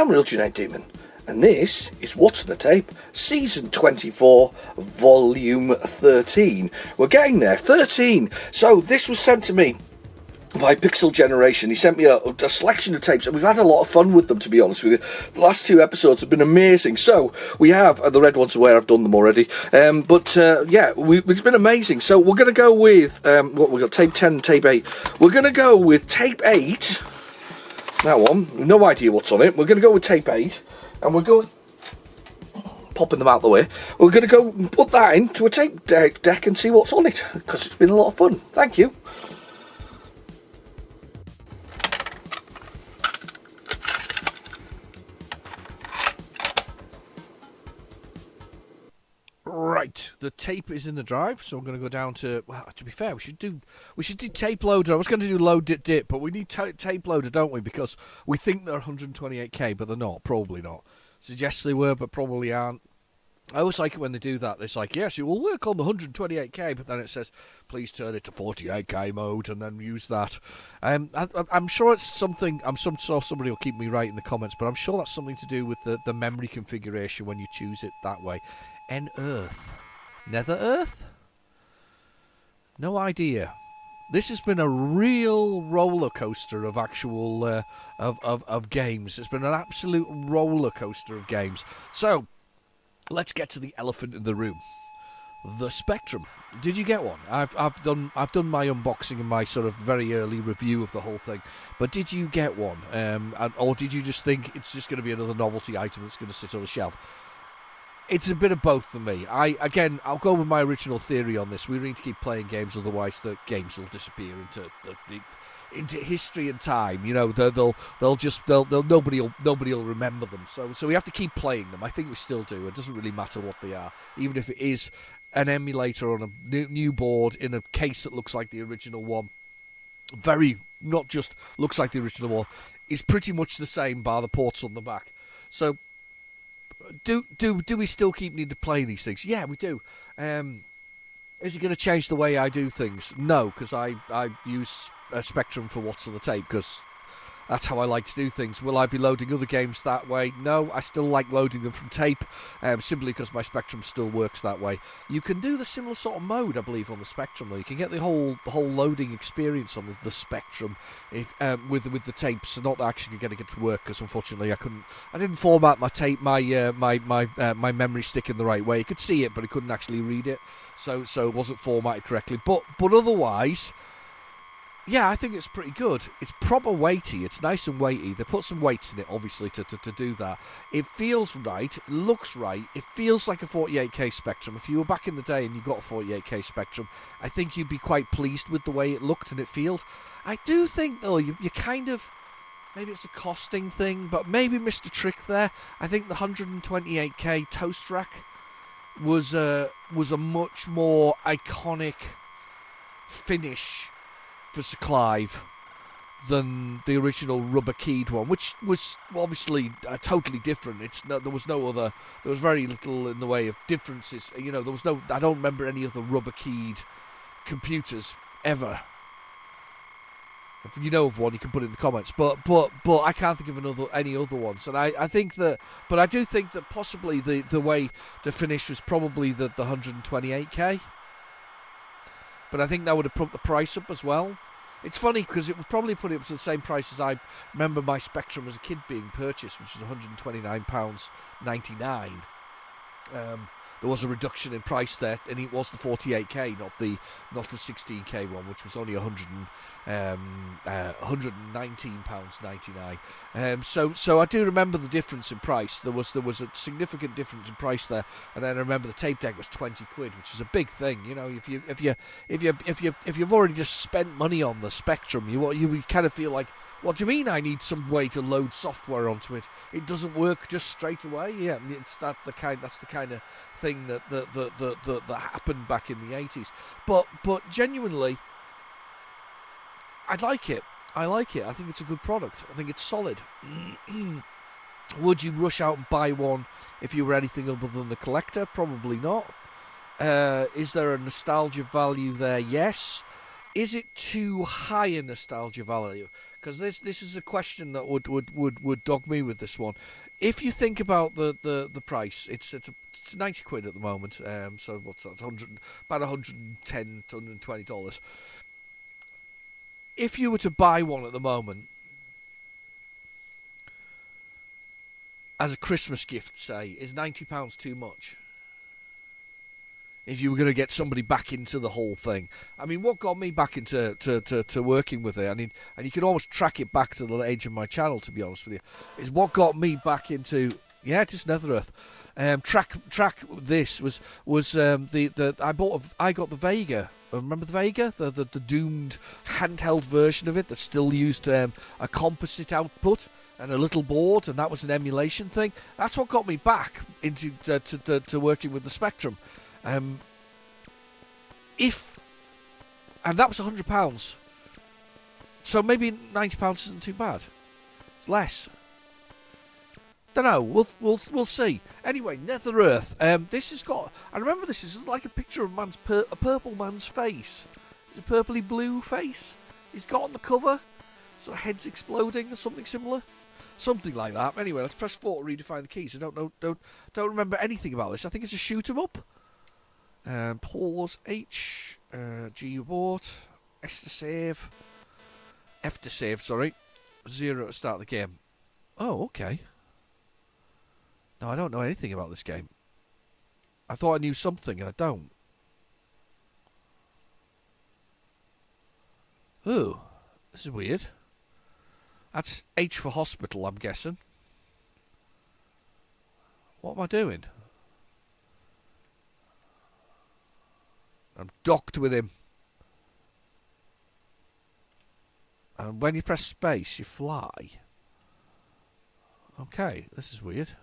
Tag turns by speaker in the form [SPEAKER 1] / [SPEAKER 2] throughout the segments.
[SPEAKER 1] I'm RealGenericDemon, and this is What's on the Tape, Season 24, Volume 13. We're getting there, 13! So this was sent to me by Pixel Generation. He sent me a selection of tapes, and we've had a lot of fun with them, to be honest with you. The last two episodes have been amazing. So we have, the red ones where I've done them already, it's been amazing. So we're going to go with, we've got tape 10 and tape 8. We're going to go with tape 8, that one, no idea what's on it. We're going to go with tape 8, and we're going, popping them out the way, we're going to go and put that into a tape deck and see what's on it, because it's been a lot of fun. Thank you. Right, the tape is in the drive, so I'm going to go down to. Well, to be fair, we should do tape loader. I was going to do load dip, but we need tape loader, don't we? Because we think they're 128k, but they're not. Probably not. Suggests they were, but probably aren't. I always like it when they do that. It's like, yes, it will work on the 128k, but then it says, please turn it to 48k mode, and then use that. I'm sure it's something. Sure somebody will keep me right in the comments, but I'm sure that's something to do with the memory configuration when you choose it that way. Earth. Nether Earth? No idea. This has been a real roller coaster of actual of games. It's been an absolute roller coaster of games. So let's get to the elephant in the room. The Spectrum. Did you get one? I've done my unboxing and my sort of very early review of the whole thing. But did you get one? Or did you just think it's just going to be another novelty item that's going to sit on the shelf? It's a bit of both for me. I'll go with my original theory on this. We need to keep playing games, otherwise the games will disappear into history and time. You know, nobody will remember them. So we have to keep playing them. I think we still do. It doesn't really matter what they are, even if it is an emulator on a new board in a case that looks like the original one. Not just looks like the original one, is pretty much the same, bar the ports on the back. So. Do we still keep needing to play these things? Yeah, we do. Is it going to change the way I do things? No, because I use a Spectrum for What's on the Tape, because that's how I like to do things. Will I be loading other games that way? No, I still like loading them from tape, simply because my Spectrum still works that way. You can do the similar sort of mode, I believe, on the Spectrum, though. You can get the whole loading experience on the Spectrum with the tapes. So not actually getting it to work, because unfortunately I didn't format my tape, my memory stick in the right way. You could see it, but I couldn't actually read it, so it wasn't formatted correctly. But otherwise. Yeah, I think it's pretty good. It's proper weighty. It's nice and weighty. They put some weights in it, obviously, to do that. It feels right. It looks right. It feels like a 48k Spectrum. If you were back in the day and you got a 48k Spectrum, I think you'd be quite pleased with the way it looked and it felt. I do think, though, you kind of... Maybe it's a costing thing, but maybe Mr. Trick there. I think the 128k Toast Rack was a much more iconic finish for Sir Clive than the original rubber keyed one, which was obviously totally different. There was very little in the way of differences. You know, I don't remember any other rubber keyed computers ever. If you know of one, you can put it in the comments. But I can't think of any other ones. And I think that, but I do think that possibly the way to finish was probably the 128k. But I think that would have put the price up as well. It's funny because it would probably put it up to the same price as I remember my Spectrum as a kid being purchased, which was £129.99. There was a reduction in price there, and it was the 48k, not the 16k one, which was only £119.99. So I do remember the difference in price. There was a significant difference in price there, and then I remember the tape deck was 20 quid, which is a big thing. You know, if you've already just spent money on the Spectrum, you kind of feel like, what do you mean I need some way to load software onto it? It doesn't work just straight away. Yeah, that's the kind of thing that happened back in the 80s. But genuinely, I like it. I think it's a good product. I think it's solid. Would you rush out and buy one if you were anything other than the collector? Probably not. Is there a nostalgia value there? Yes. Is it too high a nostalgia value? because this is a question that would dog me with this one. If you think about the price, it's 90 quid at the moment. So what's that? About $110 to $120. If you were to buy one at the moment as a Christmas gift, say, is £90 too much? If you were going to get somebody back into the whole thing. I mean, what got me back into to working with it, and you can almost track it back to the age of my channel, to be honest with you, is what got me back into, just Nether-Earth. Track this was I got the Vega. Remember the Vega? The doomed handheld version of it that still used a composite output and a little board, and that was an emulation thing. That's what got me back into to working with the Spectrum. And that was £100, so maybe £90 isn't too bad. It's less. Don't know. We'll see. Anyway, Nether-Earth. This has got. I remember this is like a picture of a purple man's face. It's a purpley blue face. He's got on the cover. Sort of head's exploding or something similar. Something like that. Anyway, let's press 4 to redefine the keys. I don't remember anything about this. I think it's a shoot 'em up. Pause H, G abort, S to save, F to save, sorry, 0 to start the game. Oh, okay. No, I don't know anything about this game. I thought I knew something and I don't. Ooh, this is weird. That's H for hospital, I'm guessing. What am I doing? I'm docked with him. And when you press space, you fly. Okay, this is weird.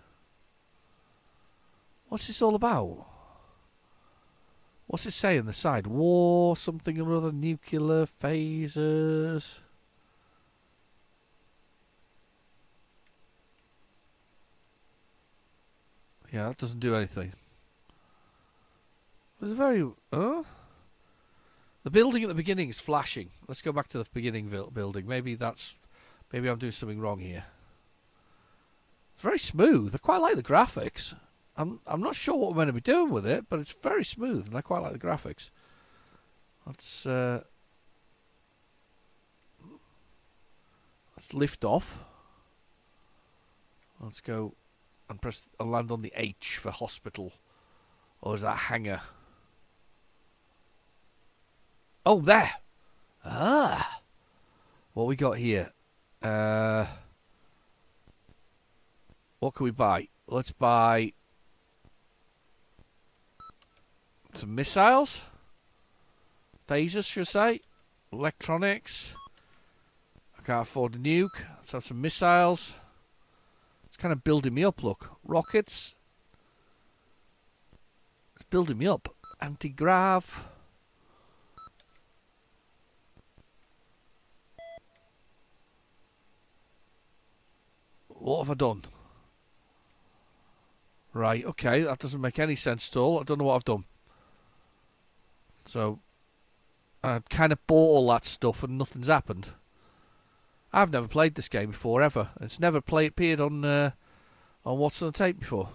[SPEAKER 1] What's this all about? What's it say on the side? War, something or other, nuclear phasers. Yeah, that doesn't do anything. It's very... The building at the beginning is flashing. Let's go back to the beginning building. Maybe I'm doing something wrong here. It's very smooth. I quite like the graphics. I'm not sure what we're going to be doing with it, but it's very smooth, and I quite like the graphics. Let's lift off. Let's go and land on the H for hospital. Or is that hangar? Oh, there! Ah! What we got here? What can we buy? Let's buy some missiles. Phasers, should I say. Electronics. I can't afford a nuke. Let's have some missiles. It's kind of building me up, look. Rockets. It's building me up. Anti-grav. What have I done? Right, okay, that doesn't make any sense at all. I don't know what I've done. So, I kind of bought all that stuff and nothing's happened. I've never played this game before, ever. It's never appeared on What's on the Tape before.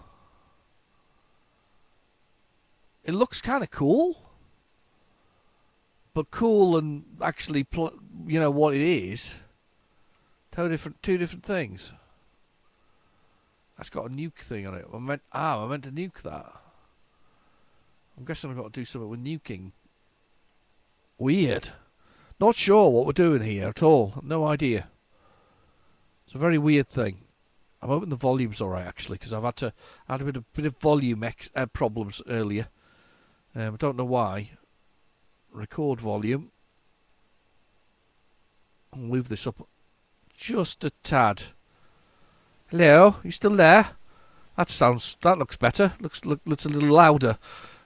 [SPEAKER 1] It looks kind of cool. But cool and actually, you know what it is. Two different things. That's got a nuke thing on it. I meant to nuke that. I'm guessing I've got to do something with nuking. Weird. Not sure what we're doing here at all. No idea. It's a very weird thing. I'm hoping the volume's alright actually, because I had a bit of volume problems earlier. I don't know why. Record volume. I'll move this up just a tad. Hello, you still there? That looks better. Looks a little louder.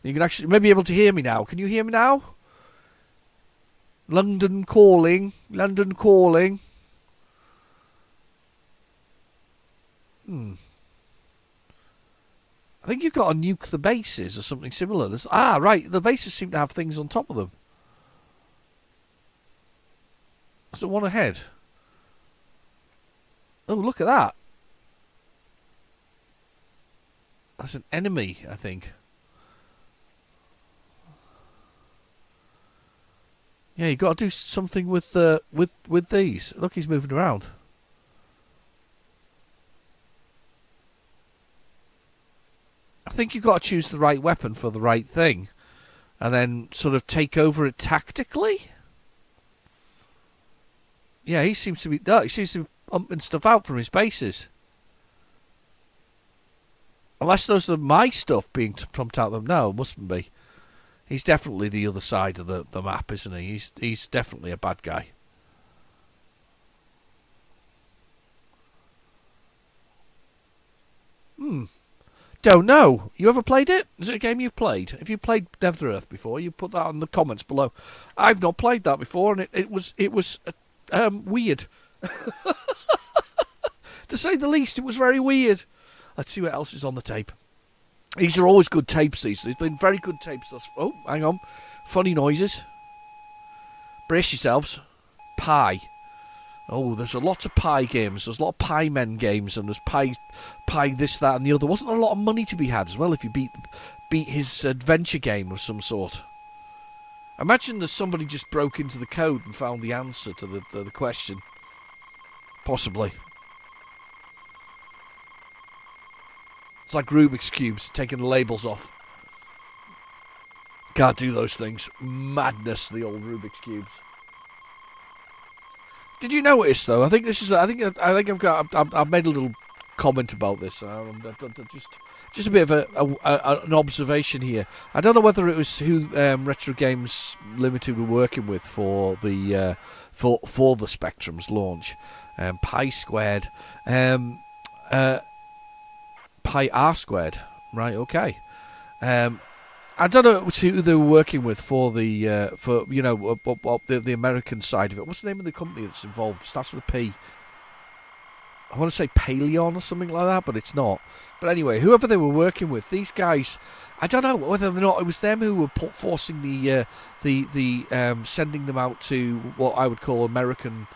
[SPEAKER 1] You can actually maybe able to hear me now. Can you hear me now? London calling. London calling. I think you've got to nuke the bases or something similar. Right. The bases seem to have things on top of them. Is there one ahead? Oh, look at that. That's an enemy, I think. Yeah, you got to do something with with these. Look, he's moving around. I think you've got to choose the right weapon for the right thing, and then sort of take over it tactically. Yeah, he seems to be. He seems to be pumping stuff out from his bases. Unless those are my stuff being pumped out of them. No, it mustn't be. He's definitely the other side of the map, isn't he? He's definitely a bad guy. Don't know. You ever played it? Is it a game you've played? If you played Nether before, you put that in the comments below. I've not played that before, and it was weird. To say the least, it was very weird. Let's see what else is on the tape. These are always good tapes, these. They've been very good tapes. Oh, hang on. Funny noises. Brace yourselves. Pie. Oh, there's a lot of pie games. There's a lot of pie men games, and there's pie this, that, and the other. Wasn't there a lot of money to be had as well if you beat his adventure game of some sort? Imagine there's somebody just broke into the code and found the answer to the question. Possibly. It's like Rubik's Cubes, taking the labels off. Can't do those things. Madness, the old Rubik's Cubes. Did you notice though? I think this is. I think I've made a little comment about this. Just a bit of an observation here. I don't know whether it was who Retrogames Limited were working with for the Spectrum's launch. Pi squared. Pi r squared. Right. Okay. I don't know who they were working with for the the American side of it. What's the name of the company that's involved? It starts with a P. I want to say Paleon or something like that, but it's not. But anyway, whoever they were working with, these guys, I don't know whether or not it was them who were forcing the sending them out to what I would call American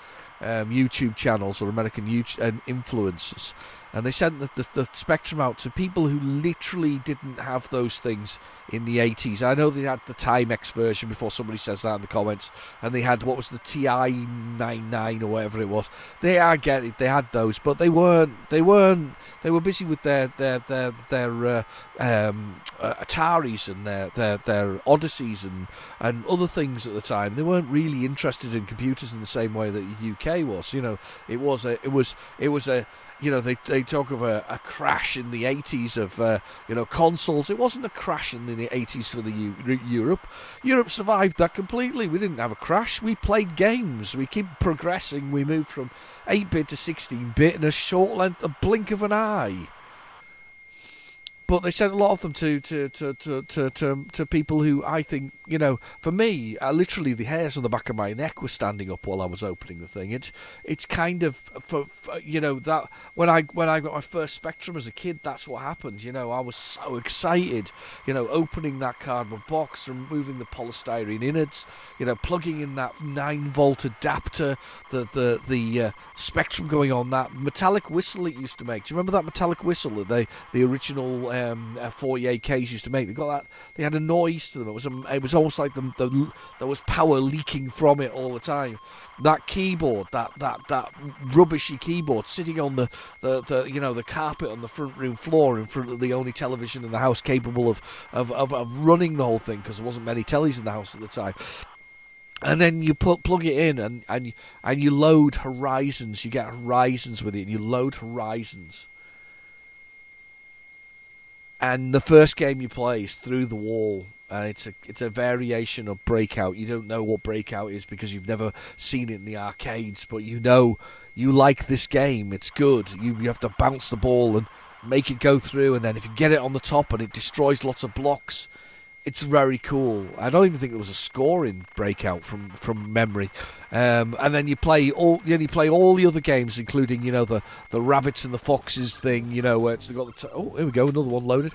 [SPEAKER 1] YouTube channels or American YouTube influencers. And they sent the Spectrum out to people who literally didn't have those things in the 80s. I know they had the Timex version before somebody says that in the comments. And they had, what was the TI-99 or whatever it was. I get it, they had those. But they were busy with their Ataris and their Odysseys and other things at the time. They weren't really interested in computers in the same way that the UK was. You know, it was a you know, they talk of a crash in the 80s of consoles. It wasn't a crash in the 80s for the Europe. Europe survived that completely. We didn't have a crash. We played games. We keep progressing. We moved from 8-bit to 16-bit in a blink of an eye. But they sent a lot of them to people who I think, you know, for me, literally the hairs on the back of my neck were standing up while I was opening the thing. It's kind of for you know, that when I got my first Spectrum as a kid, that's what happened. You know, I was so excited. You know, opening that cardboard box, removing the polystyrene innards. You know, plugging in that 9-volt adapter. The Spectrum going on that metallic whistle it used to make. Do you remember that metallic whistle that the original 48Ks used to make? They got that. They had a noise to them. It was almost like there was power leaking from it all the time. That keyboard, that rubbishy keyboard, sitting on the carpet on the front room floor in front of the only television in the house capable of running the whole thing, because there wasn't many tellies in the house at the time. And then you plug it in and you load Horizons. You get Horizons with it, and you load Horizons. And the first game you play is Through the Wall, and it's a variation of Breakout. You don't know what Breakout is because you've never seen it in the arcades, but you know you like this game. It's good. You have to bounce the ball and make it go through, and then if you get it on the top and it destroys lots of blocks, it's very cool. I don't even think there was a score in Breakout from memory. And then you play all the other games, including, you know, the rabbits and the foxes thing. You know, where it's got here we go, another one loaded.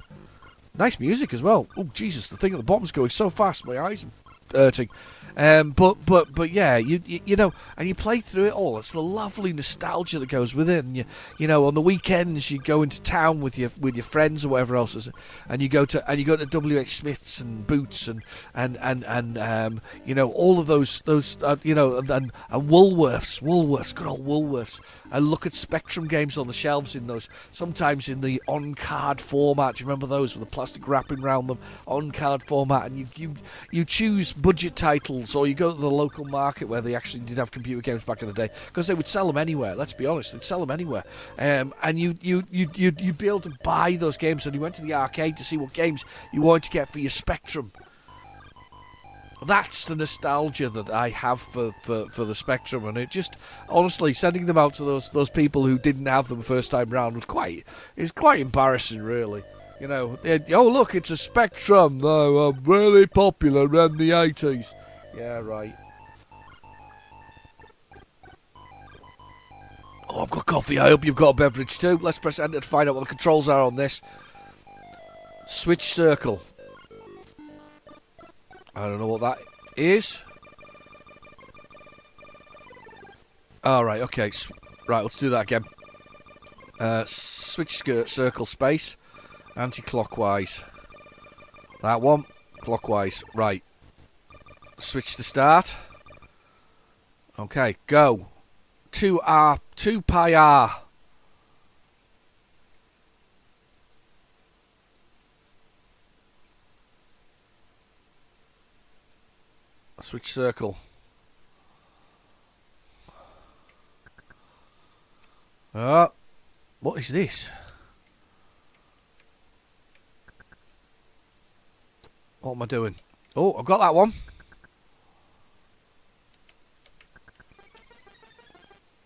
[SPEAKER 1] Nice music as well. Oh Jesus, the thing at the bottom's going so fast, my eyes. hurting. But yeah, you know, and you play through it all. It's the lovely nostalgia that goes with it. And you know, on the weekends you go into town with your friends or whatever else, and you go to WH Smith's and Boots and you know, all of those you know, and Woolworths, good old Woolworths. And look at Spectrum games on the shelves in those, sometimes in the on-card format. Do you remember those with the plastic wrapping around them, on-card format? And you choose budget titles, or you go to the local market where they actually did have computer games back in the day, because they would sell them anywhere. Let's be honest, they'd sell them anywhere. And you'd be able to buy those games, and you went to the arcade to see what games you wanted to get for your Spectrum. That's the nostalgia that I have for the Spectrum, and it just, honestly, sending them out to those people who didn't have them first time round was quite embarrassing, really. You know, oh look, it's a Spectrum, though, really popular around the 80s. Yeah, right. Oh, I've got coffee. I hope you've got a beverage too. Let's press enter to find out what the controls are on this. Switch circle. I don't know what that is. Oh, right, okay. Right, let's do that again. Switch circle space. Anti-clockwise. That one. Clockwise. Right. Switch to start. Okay, go. 2R. 2 pi R. Switch circle. What is this? What am I doing? Oh, I've got that one.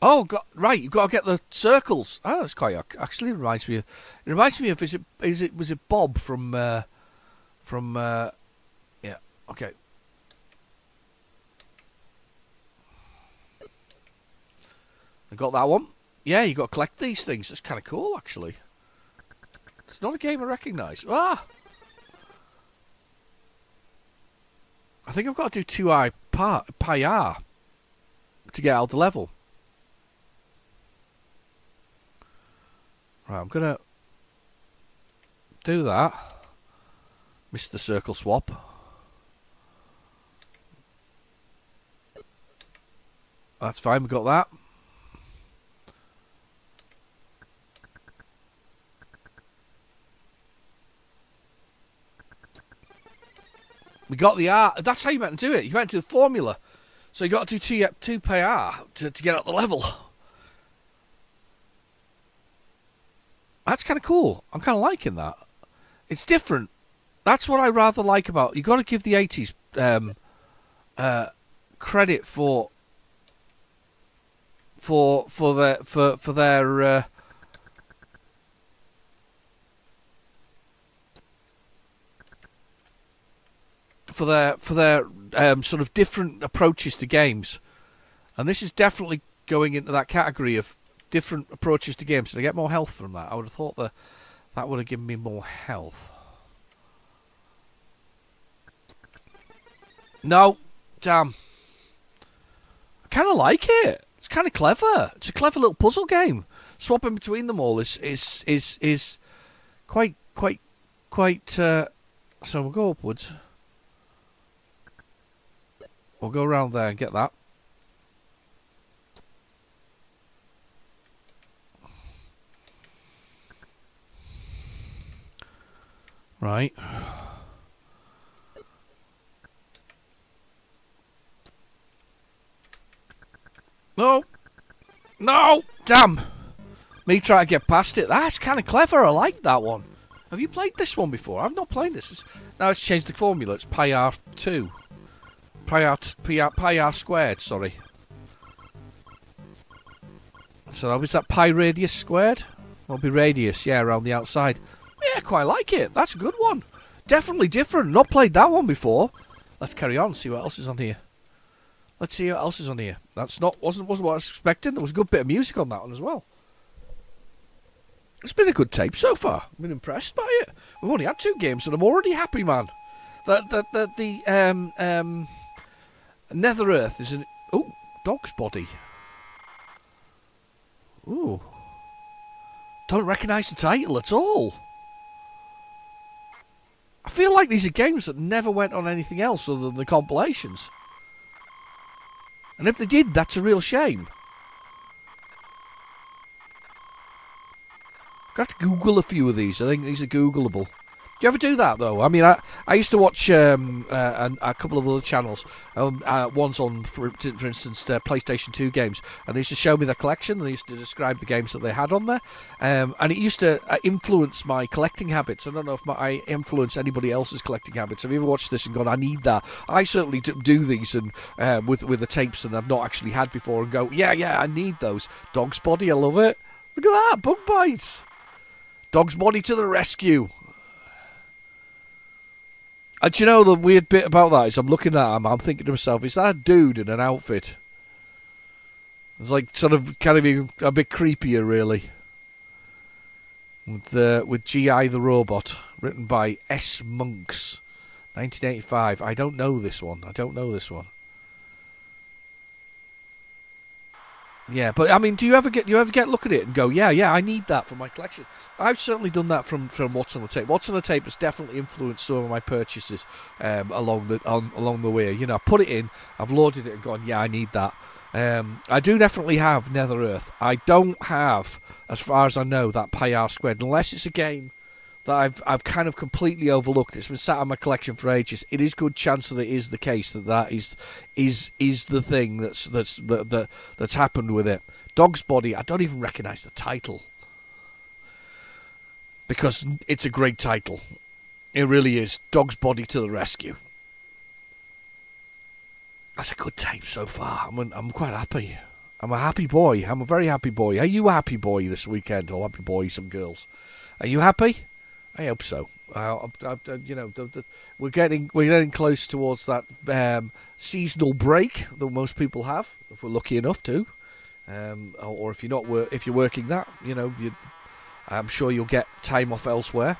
[SPEAKER 1] Oh, right. You've got to get the circles. Oh, that's quite actually reminds me of. It reminds me of was it Bob from yeah. Okay. I got that one. Yeah, you got to collect these things. That's kind of cool, actually. It's not a game I recognise. Ah! I think I've got to do 2 pi R to get out of the level. Right, I'm going to do that. Missed the circle swap. That's fine, we got that. We got the R. That's how you meant to do it. You went to the formula. So you got to do 2 pi R to get up the level. That's kind of cool. I'm kind of liking that. It's different. That's what I rather like about. You got to give the 80s credit for their for their sort of different approaches to games, and this is definitely going into that category of different approaches to games. So I get more health from that. I would have thought that would have given me more health. No, damn. I kind of like it. It's kind of clever. It's a clever little puzzle game. Swapping between them all is quite. So we'll go upwards. We'll go around there and get that. Right. No! No! Damn! Me trying to get past it. That's kind of clever. I like that one. Have you played this one before? I've not played this. Now it's changed the formula. It's pi R2. Pi R squared, sorry. So is that pi radius squared? Will be radius, yeah, around the outside. Yeah, quite like it. That's a good one. Definitely different. Not played that one before. Let's carry on. See what else is on here. Let's see what else is on here. Wasn't what I was expecting. There was a good bit of music on that one as well. It's been a good tape so far. I've been impressed by it. We've only had 2 games and I'm already happy, man. The Nether Earth is an dog's body. Ooh, don't recognise the title at all. I feel like these are games that never went on anything else other than the compilations. And if they did, that's a real shame. Got to Google a few of these. I think these are Googleable. Do you ever do that, though? I mean, I used to watch a couple of other channels. One's on, for instance, PlayStation 2 games. And they used to show me their collection. And they used to describe the games that they had on there. And it used to influence my collecting habits. I don't know if I influence anybody else's collecting habits. Have you ever watched this and gone, I need that? I certainly do these and with the tapes that I've not actually had before and go, yeah, I need those. Dog's Body, I love it. Look at that, Bug Bites. Dog's Body to the rescue. And do you know the weird bit about that is I'm looking at him, I'm thinking to myself, is that a dude in an outfit? It's like sort of kind of a bit creepier, really. With G.I. the Robot, written by S. Monks, 1985. I don't know this one. Yeah, but I mean, do you ever get a look at it and go, yeah, I need that for my collection? I've certainly done that from What's on the Tape. What's on the Tape has definitely influenced some of my purchases along the way. You know, I put it in, I've loaded it and gone, yeah, I need that. I do definitely have Nether Earth. I don't have, as far as I know, that Pi R Squared, unless it's a game that I've kind of completely overlooked. It's been sat on my collection for ages. It is good chance that it is the case that is the thing that's happened with it. Dog's Body, I don't even recognise the title because it's a great title. It really is. Dog's Body to the rescue. That's a good tape so far. I'm quite happy. I'm a happy boy. I'm a very happy boy. Are you a happy boy this weekend, or happy boys and girls? Are you happy? I hope so. You know, we're getting close towards that seasonal break that most people have, if we're lucky enough to, or if you're working that, you know, I'm sure you'll get time off elsewhere.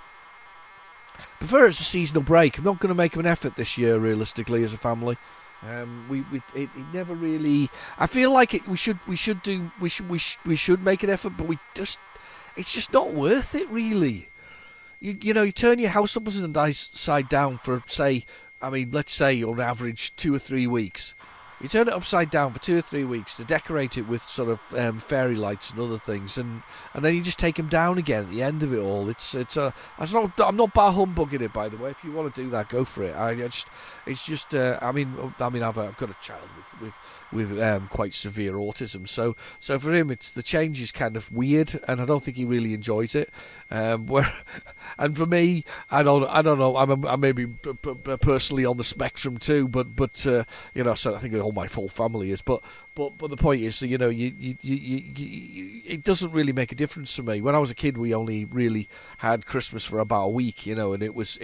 [SPEAKER 1] Prefer it's a seasonal break. I'm not going to make an effort this year, realistically, as a family. It never really. I feel like we should make an effort, but it's just not worth it, really. You know, you turn your house upside down for, say, I mean, let's say on average 2 or 3 weeks. You turn it upside down for 2 or 3 weeks to decorate it with sort of fairy lights and other things, and then you just take them down again at the end of it all. I'm not bar humbugging it, by the way. If you want to do that, go for it. I mean, I've got a child with quite severe autism, so for him, the change is kind of weird, and I don't think he really enjoys it. And for me, I don't know. I'm maybe personally on the spectrum too, but you know, so I think all my whole family is. But the point is, you know, it doesn't really make a difference to me. When I was a kid, we only really had Christmas for about a week, you know, and it was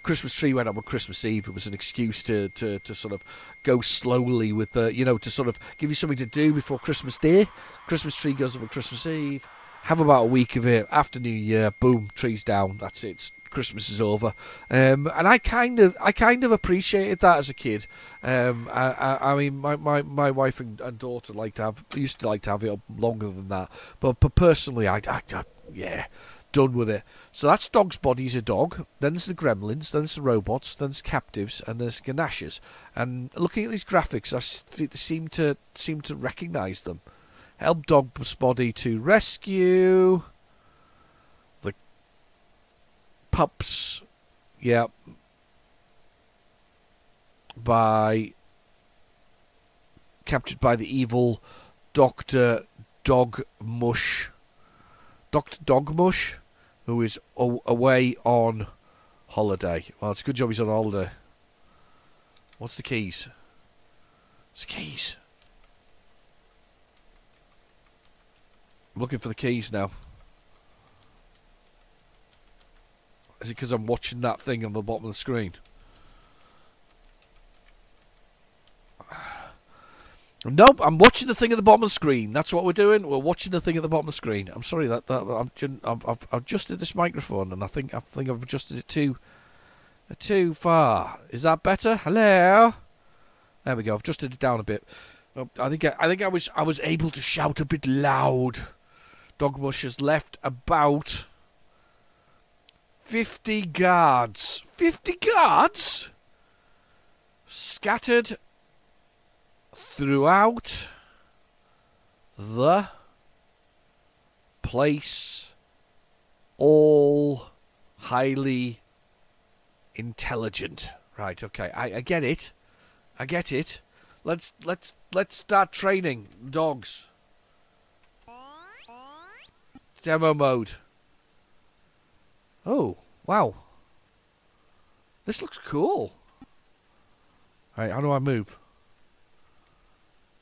[SPEAKER 1] Christmas tree went up on Christmas Eve. It was an excuse to sort of go slowly with the, you know, to sort of give you something to do before Christmas Day. Christmas tree goes up on Christmas Eve. Have about a week of it. After New Year, boom, tree's down. That's it. Christmas is over. And I kind of appreciated that as a kid. I mean, my wife and daughter used to like to have it up longer than that. But personally, I done with it. So that's Dog's Body's a dog. Then there's the Gremlins. Then there's the robots. Then there's Captives. And there's Ganashers. And looking at these graphics, I seem to recognise them. Help Dog's Body to rescue the pups. Yeah. Captured by the evil Dr. Dogmush. Dr. Dogmush, who is away on holiday. Well, it's a good job he's on holiday. What's the keys? It's the keys. I'm looking for the keys now. Is it because I'm watching that thing on the bottom of the screen? Nope, I'm watching the thing at the bottom of the screen. That's what we're doing. We're watching the thing at the bottom of the screen. I'm sorry I've adjusted this microphone, and I think I've adjusted it too Too far. Is that better? Hello? There we go. I've adjusted it down a bit. I think I was able to shout a bit loud. Dogbush has left about 50 guards. 50 guards? Scattered throughout the place, all highly intelligent. Right, okay. I get it. I get it. Let's start training dogs. Demo mode. Oh, wow. This looks cool. Alright, how do I move?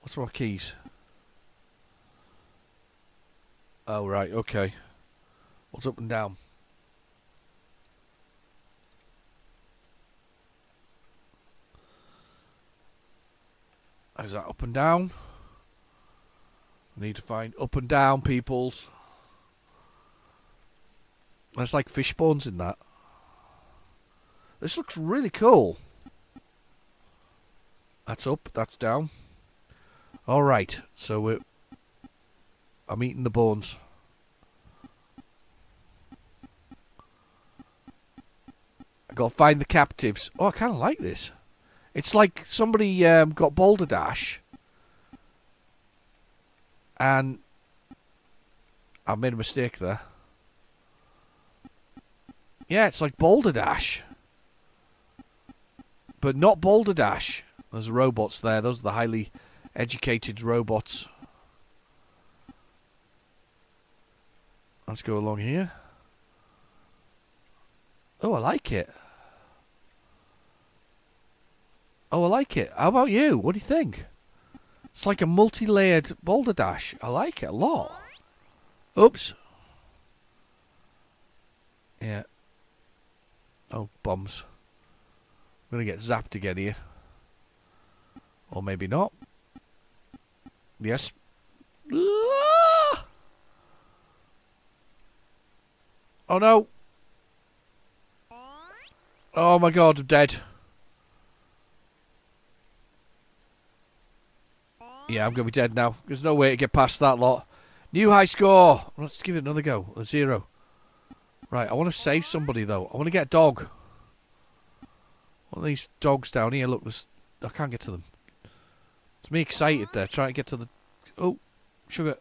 [SPEAKER 1] What's my keys? Oh, right, okay. What's up and down? Is that up and down? I need to find up and down, peoples. There's like fish bones in that. This looks really cool. That's up, that's down. Alright, so I'm eating the bones. I gotta find the captives. Oh, I kinda like this. It's like somebody got Boulder Dash. And I made a mistake there. Yeah, it's like Boulder Dash. But not Boulder Dash. There's robots there. Those are the highly educated robots. Let's go along here. Oh, I like it. Oh, I like it. How about you? What do you think? It's like a multi-layered Boulder Dash. I like it a lot. Oops. Yeah. Oh, bombs. I'm going to get zapped again here. Or maybe not. Yes. Ah! Oh, no. Oh, my God. I'm dead. Yeah, I'm going to be dead now. There's no way to get past that lot. New high score. Let's give it another go. A 0. Right, I want to save somebody, though. I want to get a dog. One of these dogs down here. Look, I can't get to them. It's me excited there. Trying to get to the... Oh, sugar.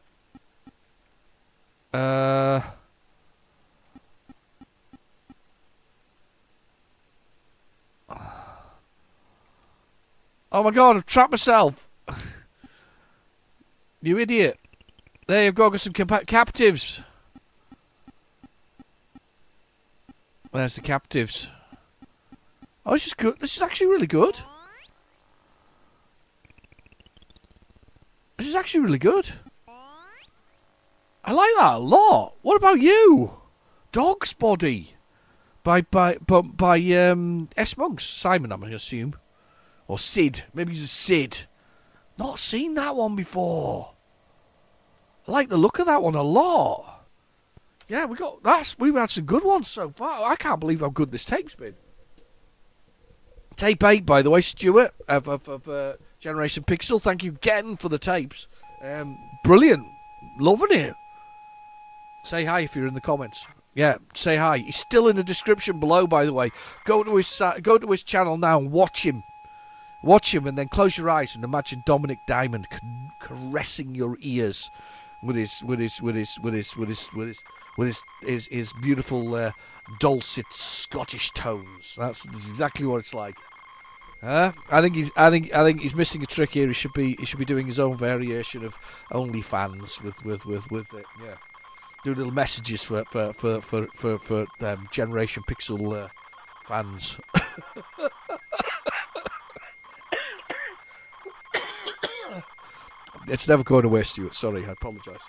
[SPEAKER 1] Oh, my God. I've trapped myself. You idiot. There you've got some captives. There's the captives. Oh, this is good. This is actually really good. This is actually really good. I like that a lot. What about you? Dog's Body. By S. Monks. Simon, I'm going to assume. Or Sid. Maybe he's a Sid. Not seen that one before. I like the look of that one a lot. Yeah, we've had some good ones so far. I can't believe how good this tape's been. Tape 8, by the way, Stuart of Generation Pixel. Thank you again for the tapes. Brilliant. Loving it. Say hi if you're in the comments. Yeah, say hi. He's still in the description below, by the way. Go to his channel now and watch him. Watch him and then close your eyes and imagine Dominic Diamond caressing your ears with his beautiful dulcet Scottish tones. That's exactly what it's like. I think he's missing a trick here. He should be doing his own variation of OnlyFans with it. Yeah, do little messages for Generation Pixel fans. It's never going away, Stuart. Sorry, I apologise.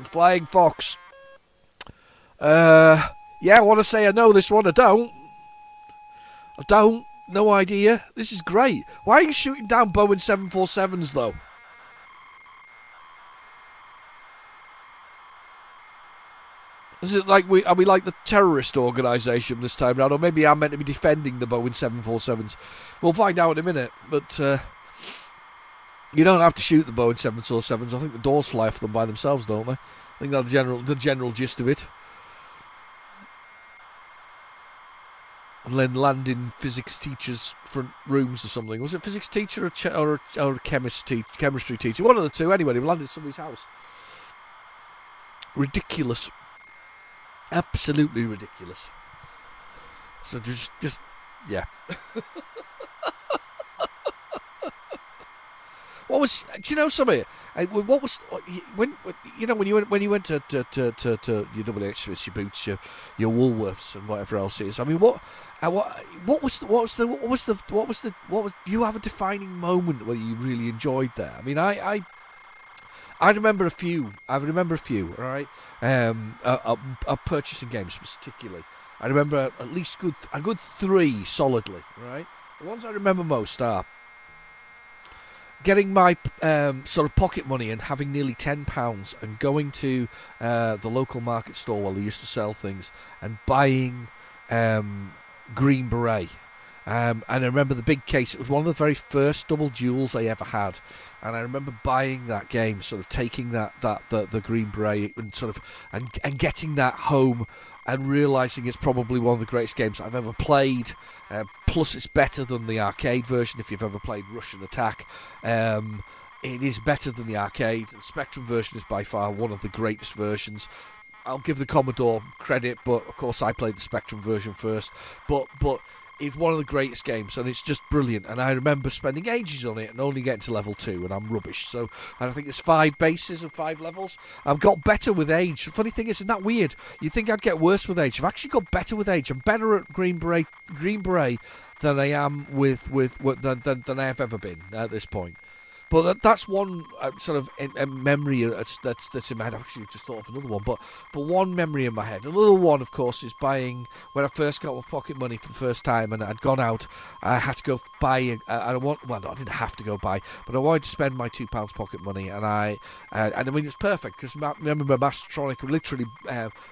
[SPEAKER 1] Flying Fox. Yeah, I want to say I know this one. I don't. No idea. This is great. Why are you shooting down Boeing 747s, though? Is it like are we like the terrorist organisation this time round, or maybe I'm meant to be defending the Boeing 747s? We'll find out in a minute. But you don't have to shoot the Boeing 747s. I think the doors fly off them by themselves, don't they? I think that's the general gist of it. And then land in physics teachers' front rooms or something. Was it physics teacher or a chemistry teacher? One of the two. Anyway, we landed in somebody's house. Ridiculous. Absolutely ridiculous. So just yeah. What was? Do you know something? What was when you went to your WH Smiths, your Boots, your Woolworths, and whatever else it is? I mean, what do you have a defining moment where you really enjoyed there? I mean, I remember a few. Right, of purchasing games particularly. I remember at least a good 3 solidly. Right, the ones I remember most are getting my sort of pocket money and having nearly £10 and going to the local market store where they used to sell things and buying Green Beret. And I remember the big case. It was one of the very first double duels I ever had, and I remember buying that game, sort of taking the Green Beret and sort of and getting that home and realising it's probably one of the greatest games I've ever played. Plus, it's better than the arcade version. If you've ever played Russian Attack, it is better than the arcade. The Spectrum version is by far one of the greatest versions. I'll give the Commodore credit, but of course I played the Spectrum version first. But it's one of the greatest games, and it's just brilliant. And I remember spending ages on it and only getting to level 2, and I'm rubbish. So I think there's 5 bases and 5 levels. I've got better with age. The funny thing is, isn't that weird? You'd think I'd get worse with age. I've actually got better with age. I'm better at Green Beret than I am than I have ever been at this point. But that's one sort of memory that's in my head. I've actually just thought of another one, but one memory in my head. Another one, of course, is buying when I first got my pocket money for the first time, and I'd gone out. I had to go buy. I didn't have to go buy, but I wanted to spend my £2 pocket money, and I mean it's perfect because remember Mastertronic literally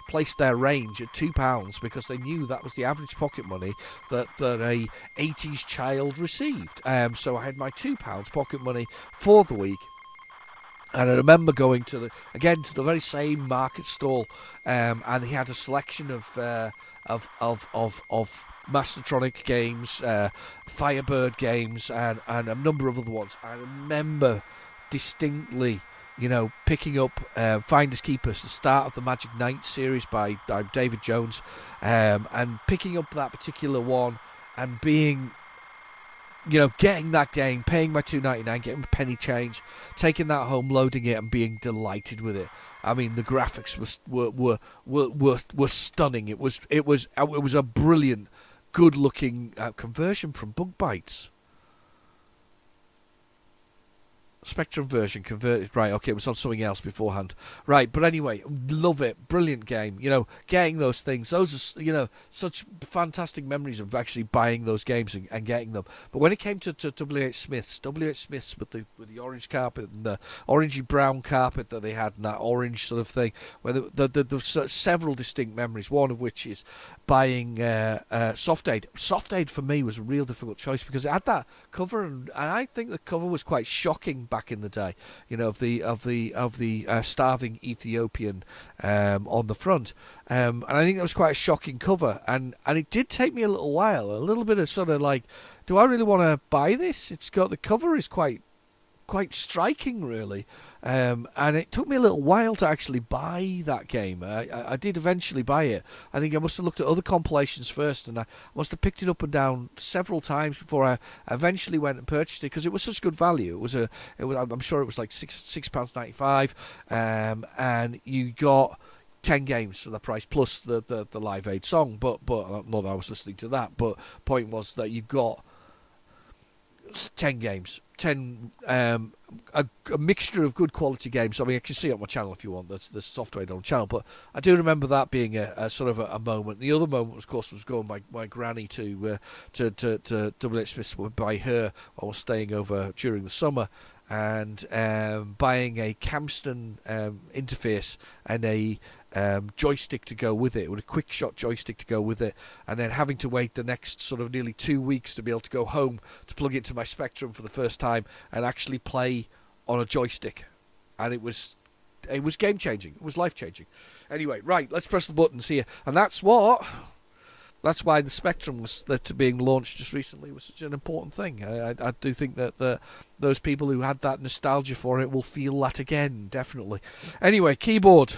[SPEAKER 1] placed their range at £2 because they knew that was the average pocket money that a 80s child received. So I had my £2 pocket money for the week, and I remember going to the very same market stall, and he had a selection of Mastertronic games, Firebird games, and a number of other ones. I remember distinctly, picking up Finders Keepers, the start of the Magic Knight series by David Jones, and picking up that particular one and being, getting that game, paying my $2.99, getting a penny change, taking that home, loading it, and being delighted with it. I mean, the graphics were stunning. It was a brilliant, good-looking conversion from Bug Bites. Spectrum version converted. Right, okay, it was on something else beforehand. Right, but anyway, love it. Brilliant game. Getting those things. Those are, such fantastic memories of actually buying those games and getting them. But when it came to WH Smiths with the orange carpet and the orangey brown carpet that they had and that orange sort of thing, where the several distinct memories, one of which is buying Soft Aid. Soft Aid for me was a real difficult choice because it had that cover, and I think the cover was quite shocking back in the day, of the starving Ethiopian on the front, and I think that was quite a shocking cover, and it did take me a little bit of sort of like, do I really want to buy this? The cover is quite striking, really, and it took me a little while to actually buy that game. I did eventually buy it. I think I must have looked at other compilations first, and I must have picked it up and down several times before I eventually went and purchased it because it was such good value. I'm sure it was like £6.95, and you got 10 games for the price plus the Live Aid song. But not that I was listening to that. But point was that you got 10 games. 10 a mixture of good quality games. I mean, I can see it on my channel if you want. There's software on the channel, but I do remember that being a sort of a moment. The other moment, of course, was going my granny to WH Smith's by her while I was staying over during the summer, and buying a Camston interface and a joystick to go with it, with a quick shot joystick to go with it, and then having to wait the next sort of nearly 2 weeks to be able to go home to plug it into my Spectrum for the first time and actually play on a joystick. And it was game changing. It was life changing. Anyway, right, let's press the buttons here, and that's why the Spectrum was being launched just recently was such an important thing. I do think that those people who had that nostalgia for it will feel that again, definitely. Anyway, keyboard.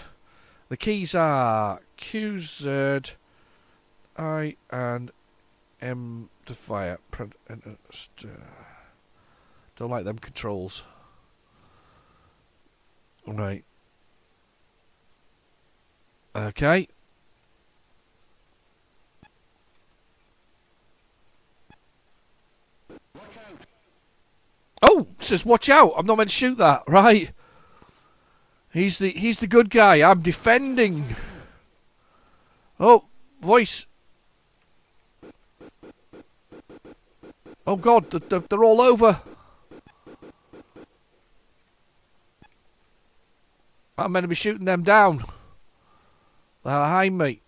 [SPEAKER 1] The keys are Q, Z, I, and M to fire. Don't like them controls. Right. Okay. Oh, it says watch out. I'm not meant to shoot that. Right. He's the good guy. I'm defending. Oh, voice. Oh God, they're all over. I'm meant to be shooting them down. They're behind me.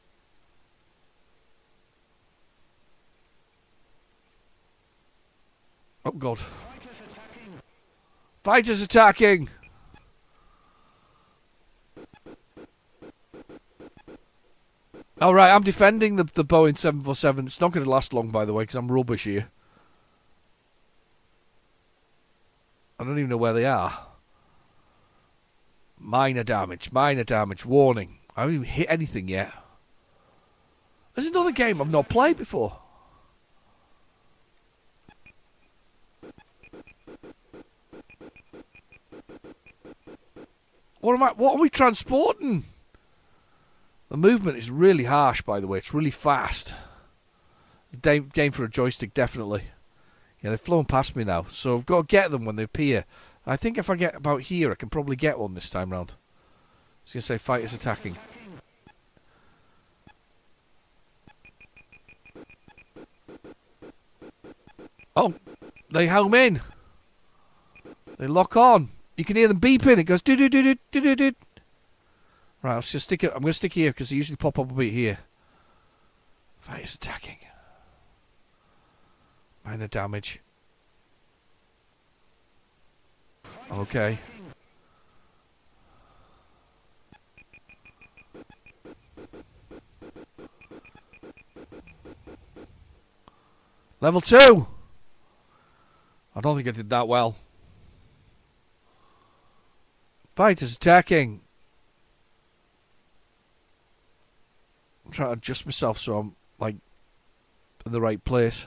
[SPEAKER 1] Oh God. Fighters attacking. Alright, I'm defending the Boeing 747. It's not going to last long, by the way, because I'm rubbish here. I don't even know where they are. Minor damage, warning. I haven't even hit anything yet. There's another game I've not played before. What are we transporting? The movement is really harsh, by the way. It's really fast. It's a game for a joystick, definitely. Yeah, they've flown past me now, so I've got to get them when they appear. I think if I get about here, I can probably get one this time round. I was going to say fighters attacking. Oh, they home in. They lock on. You can hear them beeping. It goes do do do do do do do. Right, let's just stick it. I'm going to stick here because they usually pop up a bit here. Fighters attacking. Minor damage. Okay. Level 2. I don't think I did that well. Fighters attacking. I'm trying to adjust myself so I'm like in the right place.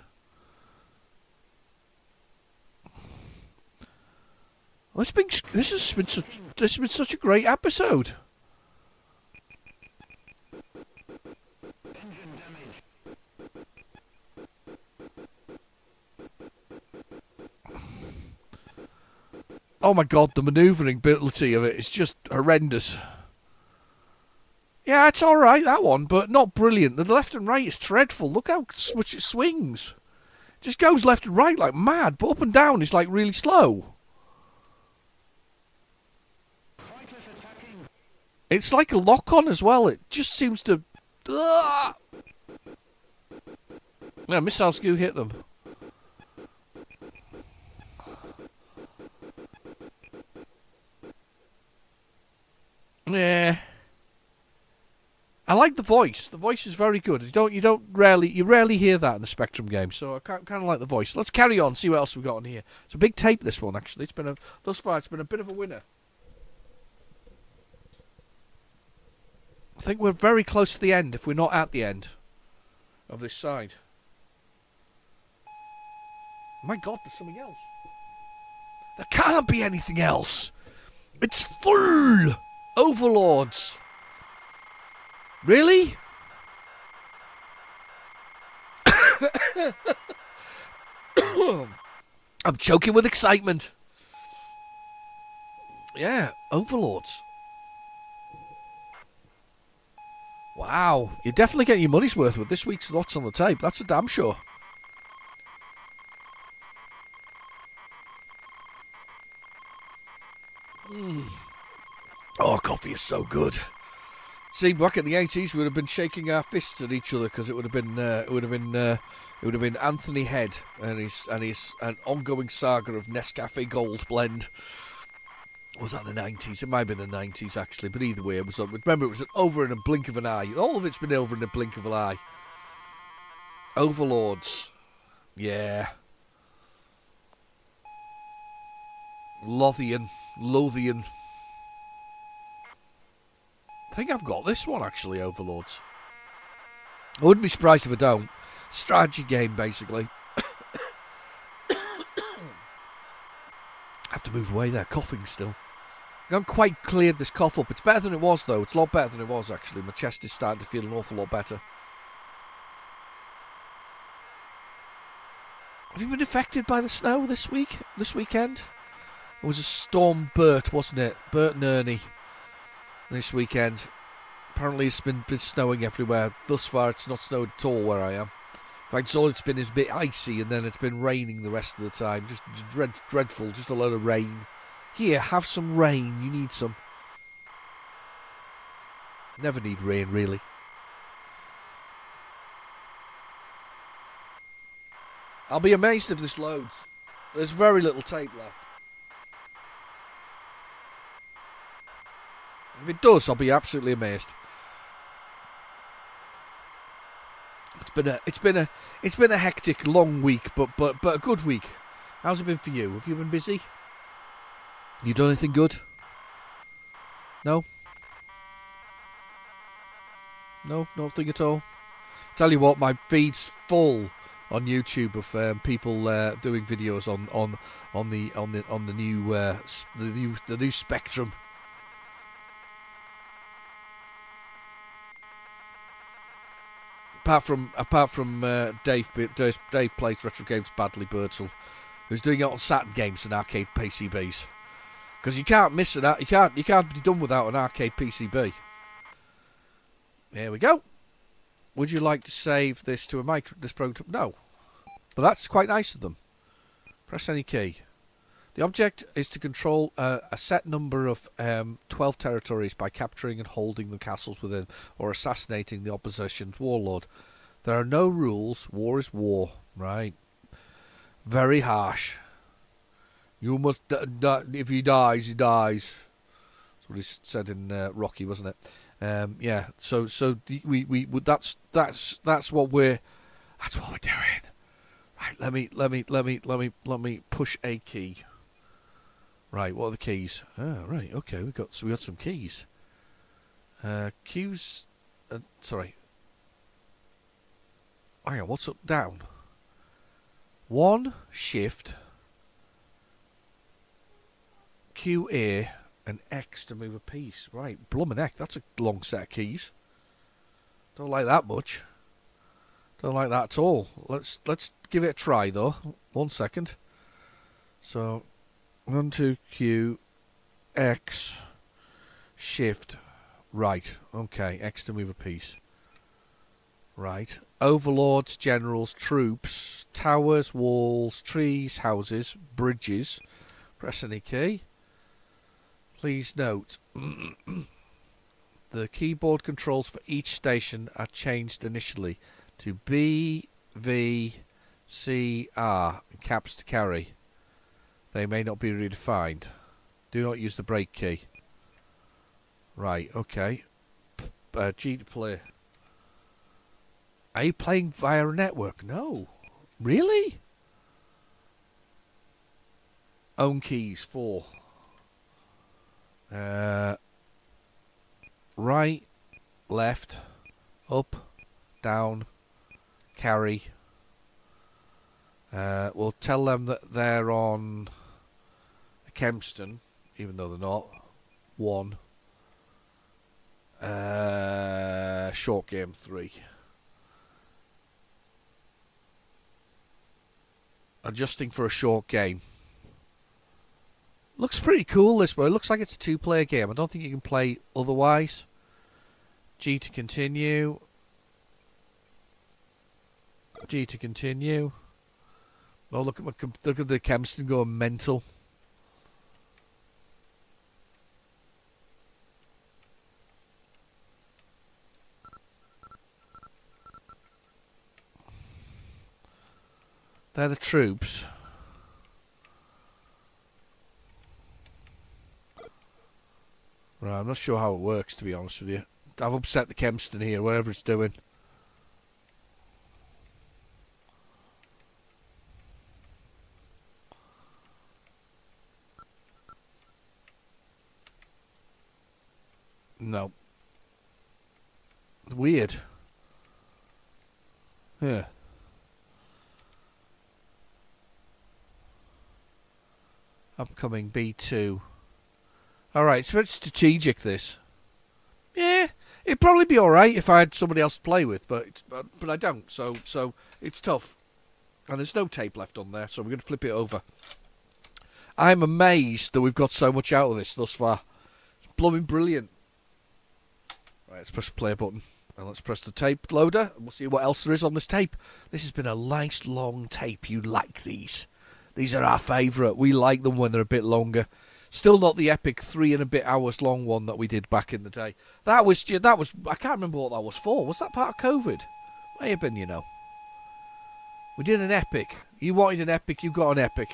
[SPEAKER 1] This has been such a great episode. Oh my God, the manoeuvring ability of it is just horrendous. Yeah, it's alright, that one, but not brilliant. The left and right is dreadful. Look how much it swings. It just goes left and right like mad, but up and down is like really slow. It's like a lock-on as well. It just seems to... Yeah, missiles do hit them. Yeah. I like the voice. The voice is very good. You rarely hear that in a Spectrum game, so I kind of like the voice. Let's carry on, see what else we've got on here. It's a big tape, this one, actually. Thus far it's been a bit of a winner. I think we're very close to the end, if we're not at the end of this side. My God, there's something else. There can't be anything else. It's full. Overlords. Really? I'm choking with excitement. Yeah, Overlords. Wow, you're definitely getting your money's worth with this week's Lots on the Tape. That's for damn sure. Oh, coffee is so good. See, back in the 80s, we would have been shaking our fists at each other because it would have been Anthony Head and his ongoing saga of Nescafe Gold blend. Was that the 90s? It might have been the 90s actually, but either way, it was. Remember, it was over in a blink of an eye. All of it's been over in a blink of an eye. Overlords, yeah. Lothian. I think I've got this one actually, Overlords. I wouldn't be surprised if I don't. Strategy game, basically. I have to move away there, coughing still. I haven't quite cleared this cough up. It's better than it was, though. It's a lot better than it was, actually. My chest is starting to feel an awful lot better. Have you been affected by the snow this weekend? It was a storm Bert, wasn't it? Bert and Ernie this weekend. Apparently it's been snowing everywhere. Thus far it's not snowed at all where I am. In fact, all it's been is a bit icy, and then it's been raining the rest of the time. Just dreadful, just a load of rain. Here, have some rain. You need some. Never need rain, really. I'll be amazed if this loads. There's very little tape left. If it does, I'll be absolutely amazed. It's been a hectic, long week, but a good week. How's it been for you? Have you been busy? You done anything good? No? No, nothing at all. Tell you what, my feed's full on YouTube of people doing videos on the new Spectrum. Apart from Dave plays Retrogames badly, Birdsall, who's doing it on Saturn games and arcade PCBs. Because you can't miss it. You can't be done without an arcade PCB. There we go. Would you like to save this to this program? No, but that's quite nice of them. Press any key. The object is to control a set number of 12 territories by capturing and holding the castles within, or assassinating the opposition's warlord. There are no rules. War is war. Right. Very harsh. You must. If he dies, he dies. That's what he said in Rocky, wasn't it? Yeah. So we that's what we're doing. Right. Let me push a key. Right, what are the keys? Oh, right, okay, we got some keys. Q's. Sorry. Hang on, what's up? Down. 1 shift. Q A and X to move a piece. Right, bloomin' heck, that's a long set of keys. Don't like that much. Don't like that at all. Let's give it a try though. 1 second. So. 1, 2, Q, X, Shift, right. Okay, X to move a piece. Right. Overlords, generals, troops, towers, walls, trees, houses, bridges. Press any key. Please note, the keyboard controls for each station are changed initially to B, V, C, R, and caps to carry. They may not be redefined. Do not use the break key. Right, okay. G to play. Are you playing via a network? No. Really? Own keys, 4. Right, left, up, down, carry. We'll tell them that they're on Kempston, even though they're not. 1. Short game 3. Adjusting for a short game. Looks pretty cool this one. It looks like it's a 2-player game. I don't think you can play otherwise. G to continue. G to continue. Oh, look at the Kempston going mental. They're the troops. Right, I'm not sure how it works, to be honest with you. I've upset the Kempston here, whatever it's doing. No. Weird. Yeah. Upcoming B2. Alright, it's very strategic, this. Yeah, it'd probably be alright if I had somebody else to play with, but I don't, so it's tough. And there's no tape left on there, so we're going to flip it over. I'm amazed that we've got so much out of this thus far. It's blooming brilliant. Right, let's press the play button. And let's press the tape loader, and we'll see what else there is on this tape. This has been a nice long tape. You like these. These are our favourite. We like them when they're a bit longer. Still not the epic 3 and a bit hours long one that we did back in the day. That was I can't remember what that was for. Was that part of COVID? May have been, you know. We did an epic. You wanted an epic, you got an epic.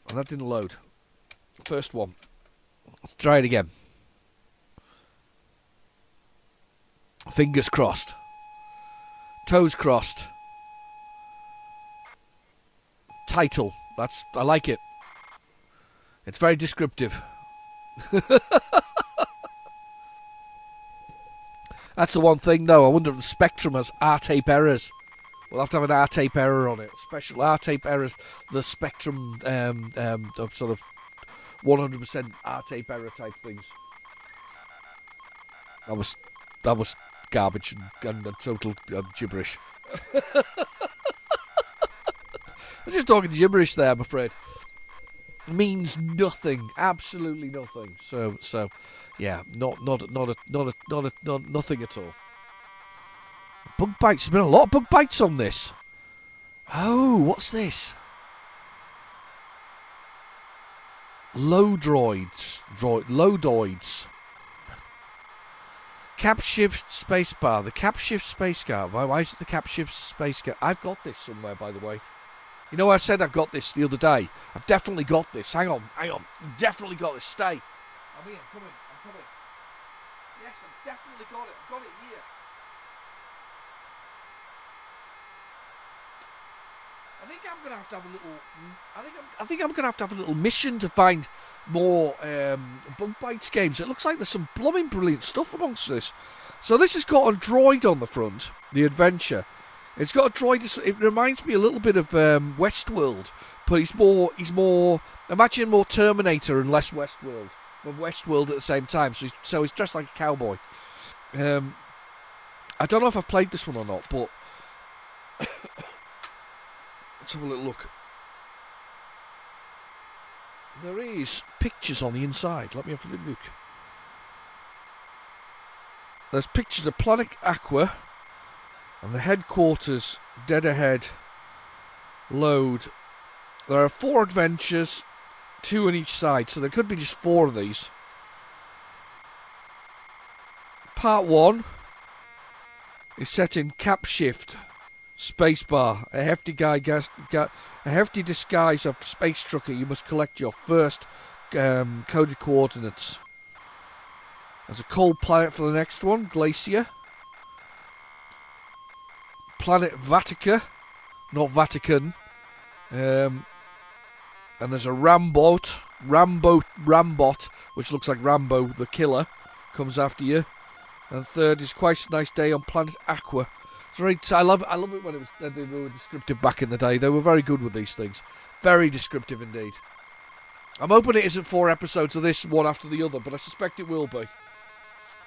[SPEAKER 1] And that didn't load. First one. Let's try it again. Fingers crossed. Toes crossed. Title. I like it. It's very descriptive. That's the one thing, though. I wonder if the Spectrum has R-tape errors. We'll have to have an R-tape error on it. Special R-tape errors. The Spectrum sort of 100% R-tape error type things. That was garbage and total gibberish. I'm just talking gibberish there, I'm afraid. Means nothing, absolutely nothing. So, yeah, nothing at all. Bug bites. There's been a lot of bug bites on this. Oh, what's this? Lodoids. Cap shift spacebar. The cap shift spacebar. Why is it the cap shift spacebar? I've got this somewhere, by the way. You know, I said I got this the other day. I've definitely got this. Hang on. You've definitely got this. Stay. I'm here. I'm coming. Yes, I've definitely got it. I've got it here. I think I'm gonna have to have a little. I think I'm gonna have to have a little mission to find more bug bites games. It looks like there's some blooming brilliant stuff amongst this. So this has got a droid on the front. The Adventure. It's got a droid. It reminds me a little bit of Westworld, but he's more. Imagine more Terminator and less Westworld, but Westworld at the same time. So he's dressed like a cowboy. I don't know if I've played this one or not, but let's have a little look. There is pictures on the inside. Let me have a little look. There's pictures of Planet Aqua. And the headquarters, dead ahead, load. There are 4 adventures, 2 on each side, so there could be just 4 of these. Part 1 is set in cap shift, spacebar, a hefty disguise of space trucker. You must collect your first coded coordinates. There's a cold planet for the next one, Glacier. Planet Vatica, not Vatican, and there's a Rambot, which looks like Rambo the Killer, comes after you, and third is Quite a Nice Day on Planet Aqua. It's very, I love it when they were descriptive back in the day. They were very good with these things, very descriptive indeed. I'm hoping it isn't 4 episodes of this one after the other, but I suspect it will be.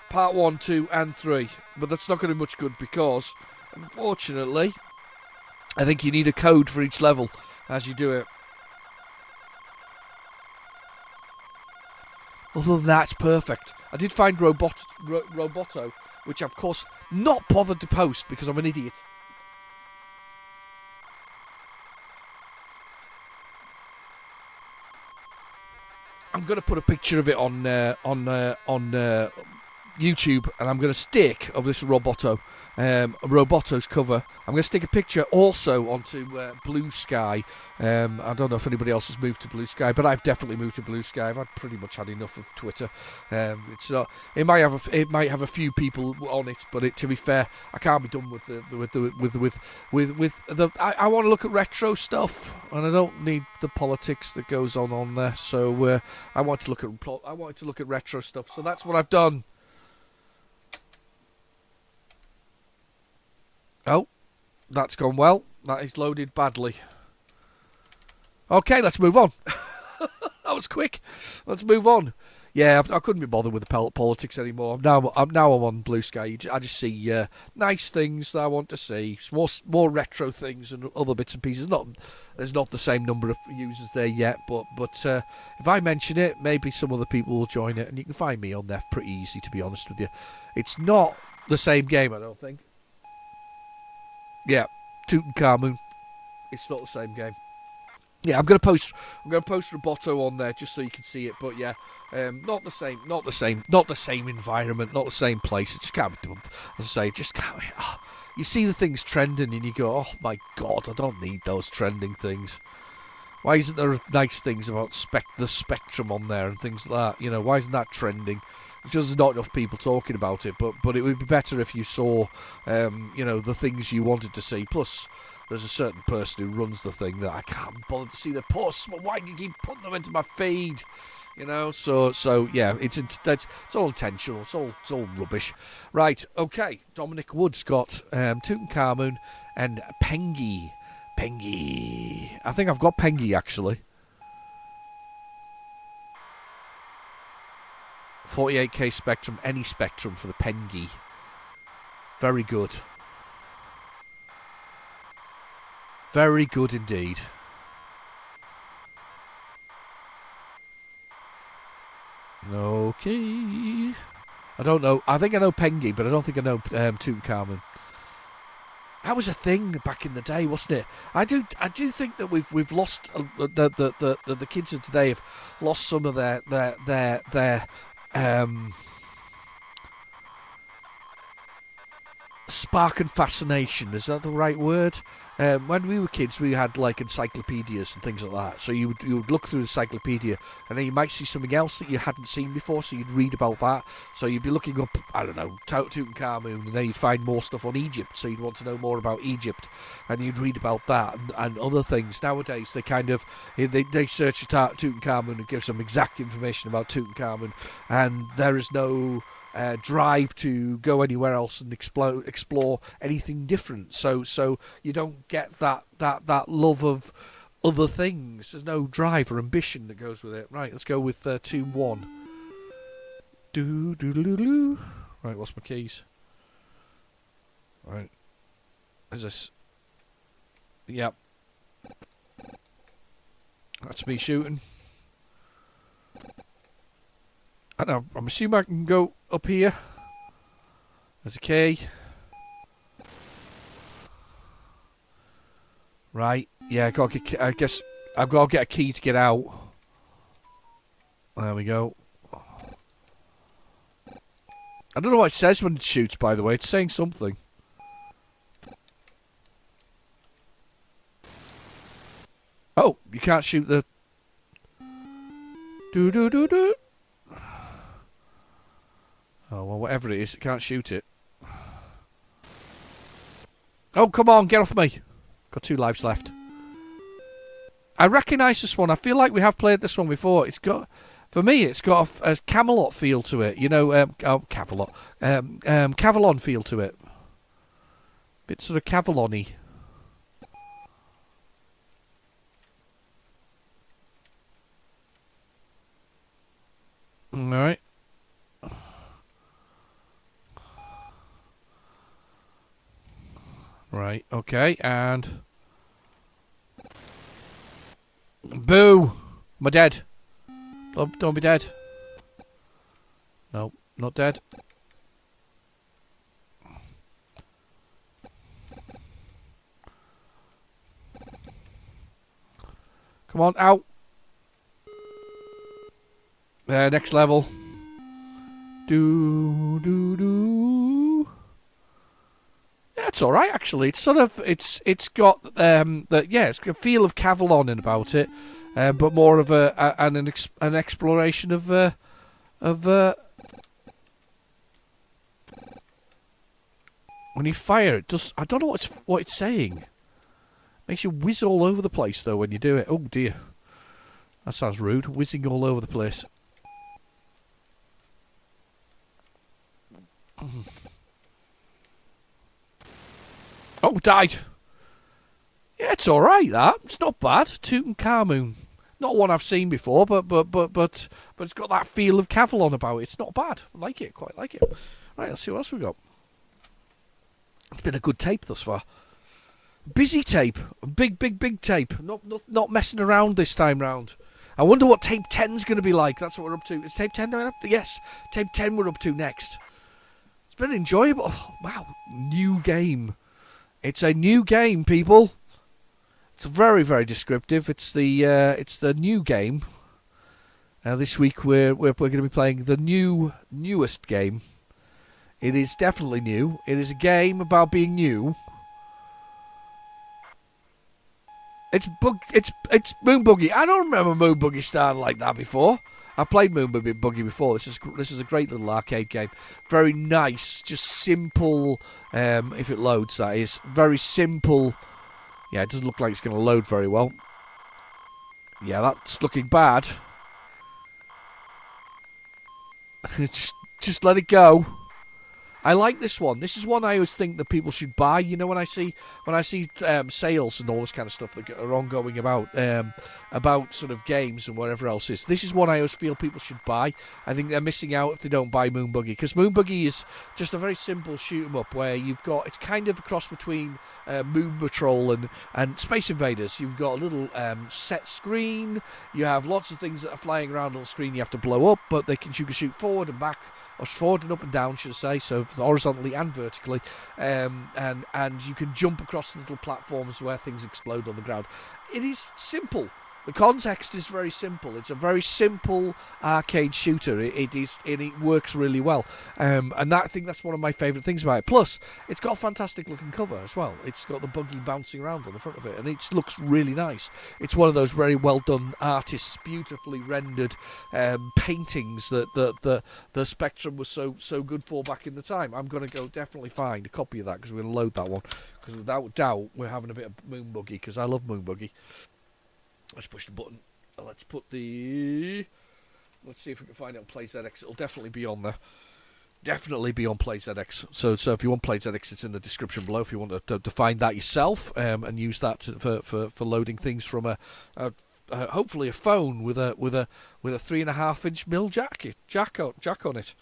[SPEAKER 1] Part 1, 2, and 3, but that's not going to be much good because, unfortunately, I think you need a code for each level as you do it. Other than that, it's perfect. I did find Roboto, which I've, of course, not bothered to post because I'm an idiot. I'm going to put a picture of it on YouTube, and I'm going to stick of this Roboto's cover. I'm going to stick a picture also onto Blue Sky. I don't know if anybody else has moved to Blue Sky, but I've definitely moved to Blue Sky. I've pretty much had enough of Twitter. It's not. It might have a few people on it, but to be fair, I can't be done with the. I want to look at retro stuff, and I don't need the politics that goes on there. So I wanted to look at retro stuff. So that's what I've done. Oh, that's gone well. That is loaded badly. Okay, let's move on. That was quick. Let's move on. Yeah, I couldn't be bothered with the politics anymore. I'm on Blue Sky. I just see nice things that I want to see. More retro things and other bits and pieces. There's not the same number of users there yet, but if I mention it, maybe some other people will join it, and you can find me on there pretty easy, to be honest with you. It's not the same game, I don't think. Yeah, Tutankhamun. It's not the same game. Yeah, I'm gonna post Roboto on there just so you can see it. But yeah, not the same environment, not the same place. It just can't be done. As I say, just can't. You see the things trending and you go, oh my god, I don't need those trending things. Why isn't there nice things about the Spectrum on there and things like that? You know, why isn't that trending? Because there's not enough people talking about it, but it would be better if you saw, the things you wanted to see. Plus, there's a certain person who runs the thing that I can't bother to see the posts. Well, why do you keep putting them into my feed? You know, so yeah, it's all intentional. It's all rubbish. Right, okay. Dominic Wood's got Tutankhamun and Pengy. I think I've got Pengy actually. 48k Spectrum, any Spectrum for the Pengy. Very good. Very good indeed. Okay. I don't know. I think I know Pengy, but I don't think I know Tutankhamun. That was a thing back in the day, wasn't it? I do think that we've lost the kids of today have lost some of their spark and fascination. Is that the right word? When we were kids, we had like encyclopedias and things like that. So you would look through the encyclopedia, and then you might see something else that you hadn't seen before. So you'd read about that. So you'd be looking up, I don't know, Tutankhamun, and then you'd find more stuff on Egypt. So you'd want to know more about Egypt, and you'd read about that and other things. Nowadays, they kind of they search Tutankhamun and give some exact information about Tutankhamun, and there is no drive to go anywhere else and explore anything different. So you don't get that love of other things. There's no drive or ambition that goes with it. Right, let's go with 2-1. Do. Right, lost my keys. Right, is this? Yep, that's me shooting. I'm assuming I can go up here. There's a key. Right. Yeah, I guess I've got to get a key to get out. There we go. I don't know what it says when it shoots, by the way. It's saying something. Oh, you can't shoot the... Do. Oh, well, whatever it is, it can't shoot it. Oh, come on, get off me. Got 2 lives left. I recognise this one. I feel like we have played this one before. It's got, for me, it's got a Camelot feel to it. You know, Camelot. Cavalon feel to it. Bit sort of Cavalon-y. Alright. Right, okay, and... Boo! Am I dead? Don't be dead. No, not dead. Come on, out! There, next level. Do do do. Yeah, it's all right actually. It's sort of it's got it's got a feel of Cavalon in about it, but more of an exploration of when you fire it. Does I don't know what it's saying. Makes you whiz all over the place though when you do it. Oh dear, that sounds rude. Whizzing all over the place. Oh, died. Yeah, it's all right. That it's not bad. Tutankhamun, not one I've seen before, but it's got that feel of Cavalon about it. It's not bad. I like it. Quite like it. Right, let's see what else we got. It's been a good tape thus far. Busy tape, big tape. Not messing around this time round. I wonder what tape 10's going to be like. That's what we're up to. Is tape 10 up to? Yes, tape 10 we're up to next. It's been enjoyable. Oh, wow, new game. It's a new game, people. It's very, very descriptive. It's the new game. This week we're going to be playing the newest game. It is definitely new. It is a game about being new. It's Moon Buggy. I don't remember Moon Buggy starting like that before. I played Moon Buggy before. This is a great little arcade game. Very nice, just simple. If it loads, that is very simple. Yeah, it doesn't look like it's going to load very well. Yeah, that's looking bad. just let it go. I like this one. This is one I always think that people should buy. You know, when I see sales and all this kind of stuff that are ongoing about sort of games and whatever else is. This is one I always feel people should buy. I think they're missing out if they don't buy Moon Buggy, because Moon Buggy is just a very simple shoot 'em up where it's kind of a cross between Moon Patrol and Space Invaders. You've got a little set screen. You have lots of things that are flying around on the screen. You have to blow up, but you can shoot forward and back. Or forward and up and down, should I say, so horizontally and vertically, and you can jump across little platforms where things explode on the ground. It is simple. The context is very simple. It's a very simple arcade shooter. It works really well, and I think that's one of my favourite things about it. Plus, it's got a fantastic looking cover as well. It's got the buggy bouncing around on the front of it, and it looks really nice. It's one of those very well done artists, beautifully rendered paintings that the Spectrum was so good for back in the time. I'm going to go definitely find a copy of that because we're going to load that one. Because without doubt, we're having a bit of Moon Buggy because I love Moon Buggy. Let's push the button. Let's see if we can find it on PlayZX. It'll definitely be on there. Definitely be on PlayZX. So if you want PlayZX, it's in the description below. If you want to find that yourself and use that for loading things from hopefully a phone with a 3.5-inch mil jack on it.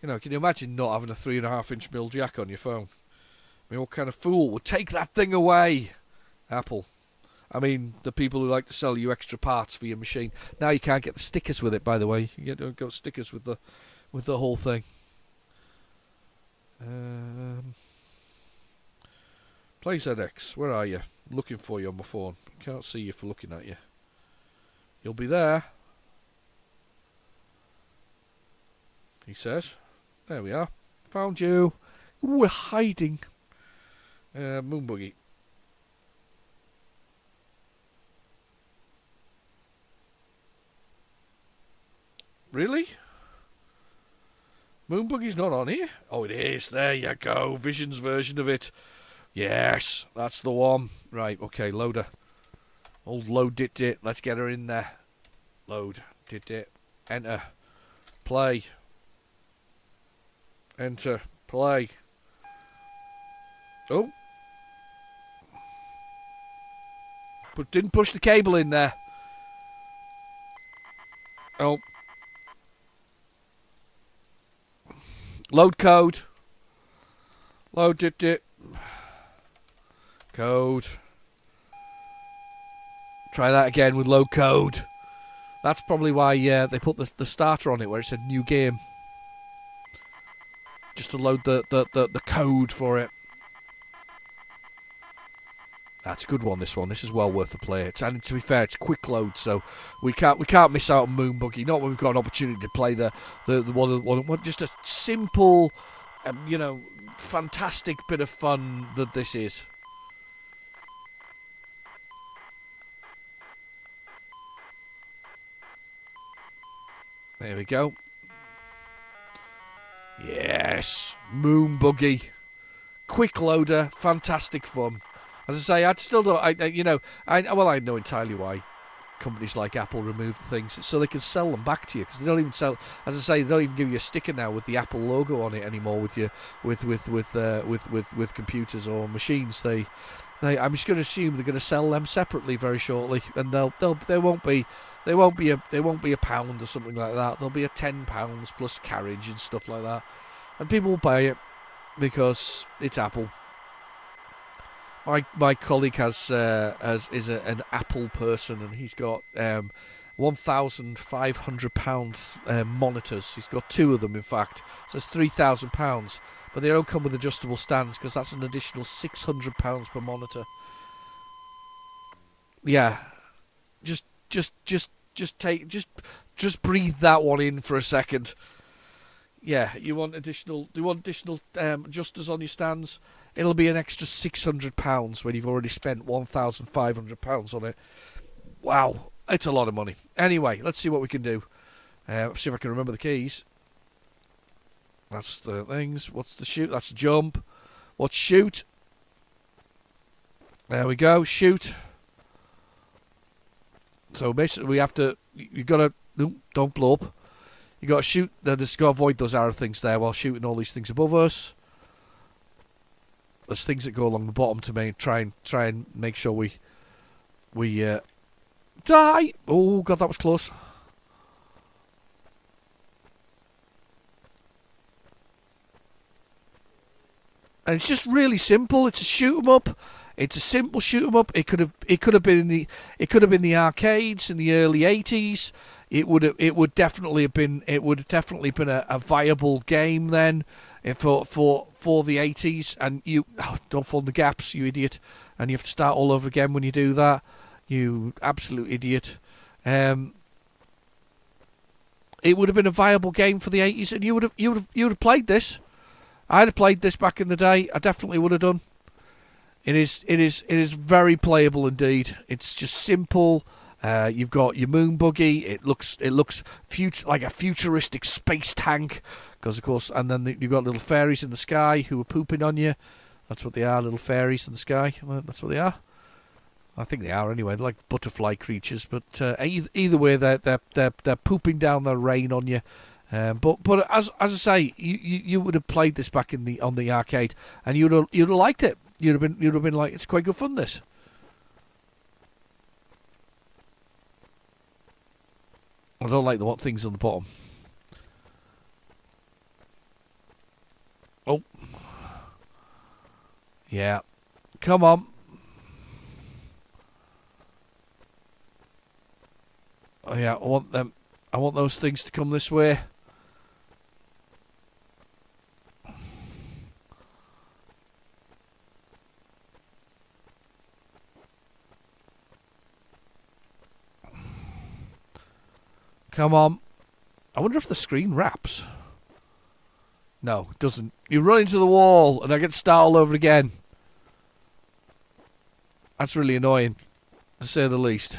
[SPEAKER 1] You know, can you imagine not having a 3.5-inch mil jack on your phone? I mean, what kind of fool would take that thing away? Apple. I mean, the people who like to sell you extra parts for your machine. Now you can't get the stickers with it, by the way. You get stickers with the whole thing. PlayZX, where are you? I'm looking for you on my phone. Can't see you for looking at you. You'll be there. He says. There we are. Found you. We're hiding. Moon Buggy. Really? Moon Buggy's not on here? Oh, it is. There you go. Vision's version of it. Yes, that's the one. Right, okay, loader. Old load dit. Let's get her in there. Load dit. Enter. Play. Enter. Play. Oh. But didn't push the cable in there. Oh. Load code. Load dit. Code. Try that again with load code. That's probably why they put the starter on it where it said new game. Just to load the code for it. That's a good one. This one. This is well worth a play. And to be fair, it's quick load, so we can't miss out on Moon Buggy. Not when we've got an opportunity to play the one. Just a simple, fantastic bit of fun that this is. There we go. Yes, Moon Buggy, quick loader, fantastic fun. As I say, I still don't. I know entirely why companies like Apple remove things, so they can sell them back to you, because they don't even sell. As I say, they don't even give you a sticker now with the Apple logo on it anymore with computers or machines. I'm just going to assume they're going to sell them separately very shortly, and there won't be a pound or something like that. There'll be a £10 plus carriage and stuff like that, and people will buy it because it's Apple. My colleague is an Apple person, and he's got £1,500 monitors. He's got 2 of them, in fact. So it's £3,000, but they don't come with adjustable stands because that's an additional £600 per monitor. Yeah, just breathe that one in for a second. Yeah, you want additional adjusters on your stands? It'll be an extra £600 when you've already spent £1,500 on it. Wow, it's a lot of money. Anyway, let's see what we can do. See if I can remember the keys. That's the things. What's the shoot? That's the jump. What's shoot? There we go. Shoot. So basically, we have to. You gotta. Don't blow up. You gotta shoot. Just gotta avoid those arrow things there while shooting all these things above us. There's things that go along the bottom to try and make sure we die. Oh god, that was close. And it's just really simple. It's a shoot 'em up. It's a simple shoot 'em up. It could have been in the arcades in the early '80s. It would definitely have been a viable game then for the '80s. And you don't fall in the gaps, you idiot. And you have to start all over again when you do that. You absolute idiot. It would have been a viable game for the '80s, and you would have played this. I'd have played this back in the day. I definitely would have done. It is very playable indeed. It's just simple. You've got your moon buggy. It looks like a futuristic space tank, because of course. And then you've got little fairies in the sky who are pooping on you. That's what they are, little fairies in the sky. That's what they are. I think they are anyway. They're like butterfly creatures, but either way, they're pooping down their rain on you. But as I say, you would have played this back on the arcade, and you'd have liked it. You'd have been like, it's quite good fun, this. I don't like the things on the bottom. Oh, yeah, come on. Oh yeah, I want them. I want those things to come this way. Come on. I wonder if the screen wraps. No, it doesn't. You run into the wall and I get to start all over again. That's really annoying, to say the least.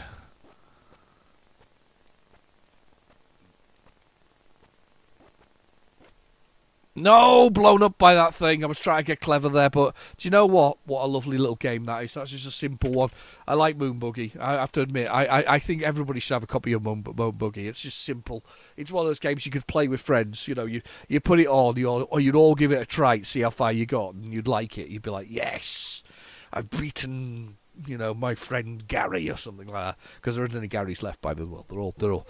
[SPEAKER 1] No, blown up by that thing. I was trying to get clever there, but do you know what? What a lovely little game that is. That's just a simple one. I like Moon Buggy. I have to admit, I think everybody should have a copy of Moon Buggy. It's just simple. It's one of those games you could play with friends. You know, you put it on, or you'd all give it a try to see how far you got, and you'd like it. You'd be like, yes, I've beaten, my friend Gary or something like that. Because there isn't any Garys left by the world. They're all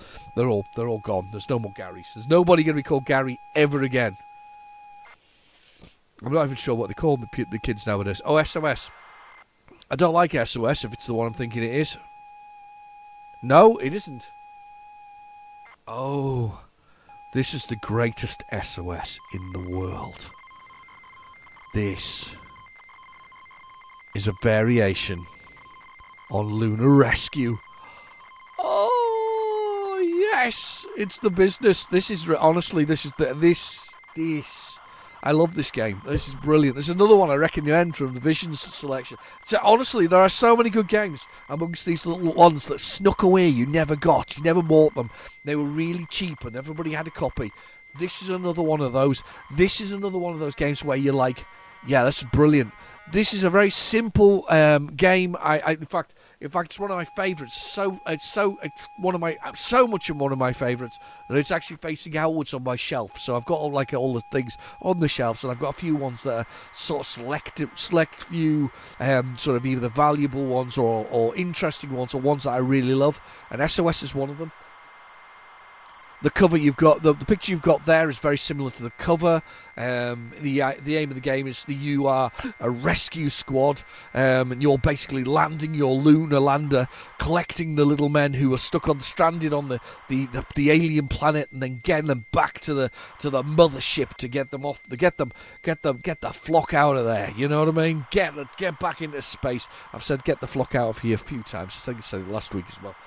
[SPEAKER 1] gone. There's no more Garys. There's nobody going to be called Gary ever again. I'm not even sure what they call the kids nowadays. Oh, SOS. I don't like SOS if it's the one I'm thinking it is. No, it isn't. Oh, this is the greatest SOS in the world. This is a variation on Lunar Rescue. Oh yes, it's the business. This is honestly, this. I love this game. This is brilliant. There's another one I recommend from the Visions selection. So honestly, there are so many good games amongst these little ones that snuck away. You never got. You never bought them. They were really cheap, and everybody had a copy. This is another one of those. This is another one of those games where you're like, yeah, that's brilliant. This is a very simple game. In fact, it's one of my favourites. It's one of my favourites that it's actually facing outwards on my shelf. So I've got all the things on the shelves, and I've got a few ones that are sort of select few, sort of either valuable ones or interesting ones, or ones that I really love. And SOS is one of them. The cover you've got, the picture you've got there is very similar to the cover. The aim of the game is that you are a rescue squad, and you're basically landing your lunar lander, collecting the little men who are stranded on the alien planet, and then getting them back to the mothership to get them off, get the flock out of there. You know what I mean? Get back into space. I've said get the flock out of here a few times. I think I said it last week as well.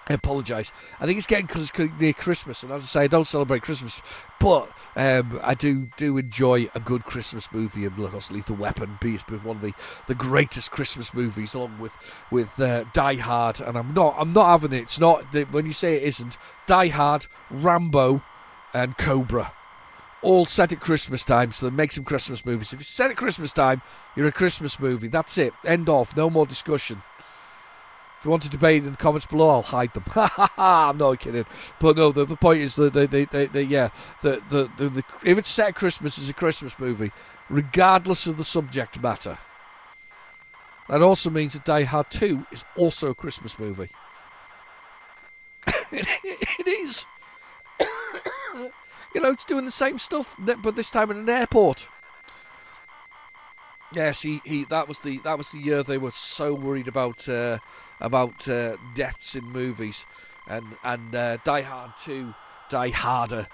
[SPEAKER 1] I apologise. I think it's getting because it's near Christmas, and as I say, I don't celebrate Christmas, but I do enjoy a good Christmas movie, and of course, Lethal Weapon is one of the greatest Christmas movies, along with Die Hard. And I'm not having it. It's not when you say it isn't. Die Hard, Rambo, and Cobra, all set at Christmas time, so they make some Christmas movies. If you set at Christmas time, you're a Christmas movie. That's it. End of. No more discussion. If you want to debate in the comments below, I'll hide them. I'm not kidding. But no, the point is that if it's set at Christmas, it's a Christmas movie, regardless of the subject matter. That also means that Die Hard 2 is also a Christmas movie. It is. You know, it's doing the same stuff, but this time in an airport. Yes, that was the year they were so worried about deaths in movies, and Die Hard 2, Die Harder,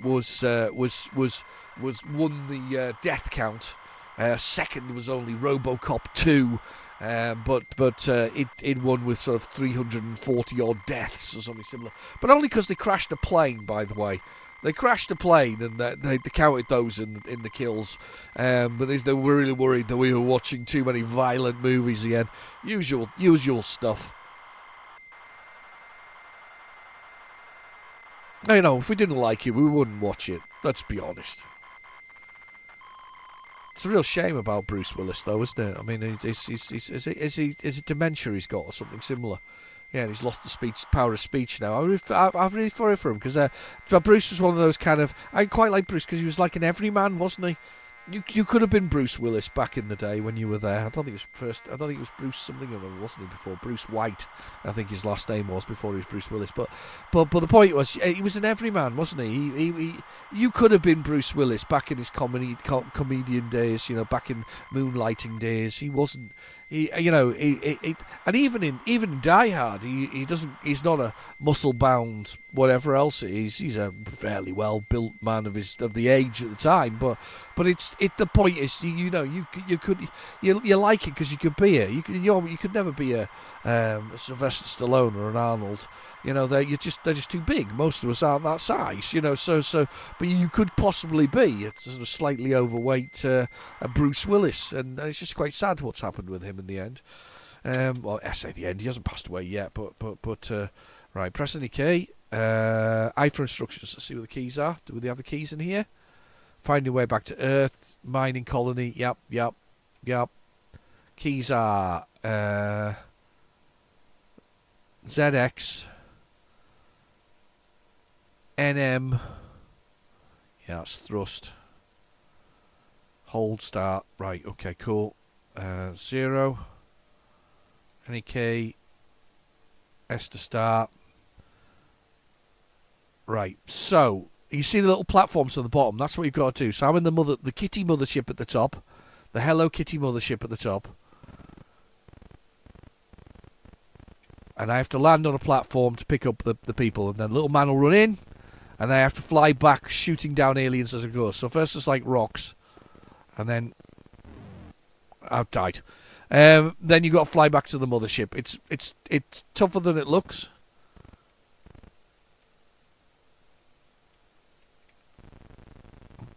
[SPEAKER 1] was won the death count. Second was only RoboCop 2, but it won with sort of 340 odd deaths or something similar. But only because they crashed a plane, by the way. They crashed a plane, and they counted those in the kills. But they were really worried that we were watching too many violent movies again. Usual stuff. You know, if we didn't like it, we wouldn't watch it. Let's be honest. It's a real shame about Bruce Willis, though, isn't it? I mean, is it dementia he's got or something similar? Yeah, and he's lost the power of speech now. I'm really sorry for him, because Bruce was one of those kind of... I quite like Bruce because he was like an everyman, wasn't he? You could have been Bruce Willis back in the day when you were there. I don't think it was Bruce something or other, wasn't he, before? Bruce White, I think his last name was, before he was Bruce Willis. But the point was, he was an everyman, wasn't he? You could have been Bruce Willis back in his comedian days, you know, back in moonlighting days. He wasn't... and even in Die Hard, he's not a muscle bound whatever else it is. He's a fairly well built man of the age at the time. But the point is, you like it because you could be it. You could never be a Sylvester Stallone or an Arnold. You know, they're just too big. Most of us aren't that size. You know, but you could possibly be a sort of slightly overweight a Bruce Willis, and it's just quite sad what's happened with him in the end. Well, I say the end. He hasn't passed away yet, but right. Press any key. I for instructions. Let's see what the keys are. Do they have the keys in here? Find your way back to Earth. Mining colony. Yep. Keys are ZX. NM. Yeah, that's thrust. Hold start. Right, okay, cool. 0. Any key. S to start. Right, so you see the little platforms on the bottom. That's what you've got to do. So I'm in the Kitty mothership at the top. The Hello Kitty mothership at the top. And I have to land on a platform to pick up the people. And then the little man will run in. And I have to fly back, shooting down aliens as it goes. So first it's like rocks. And then I've died. Then you've got to fly back to the mothership. It's tougher than it looks.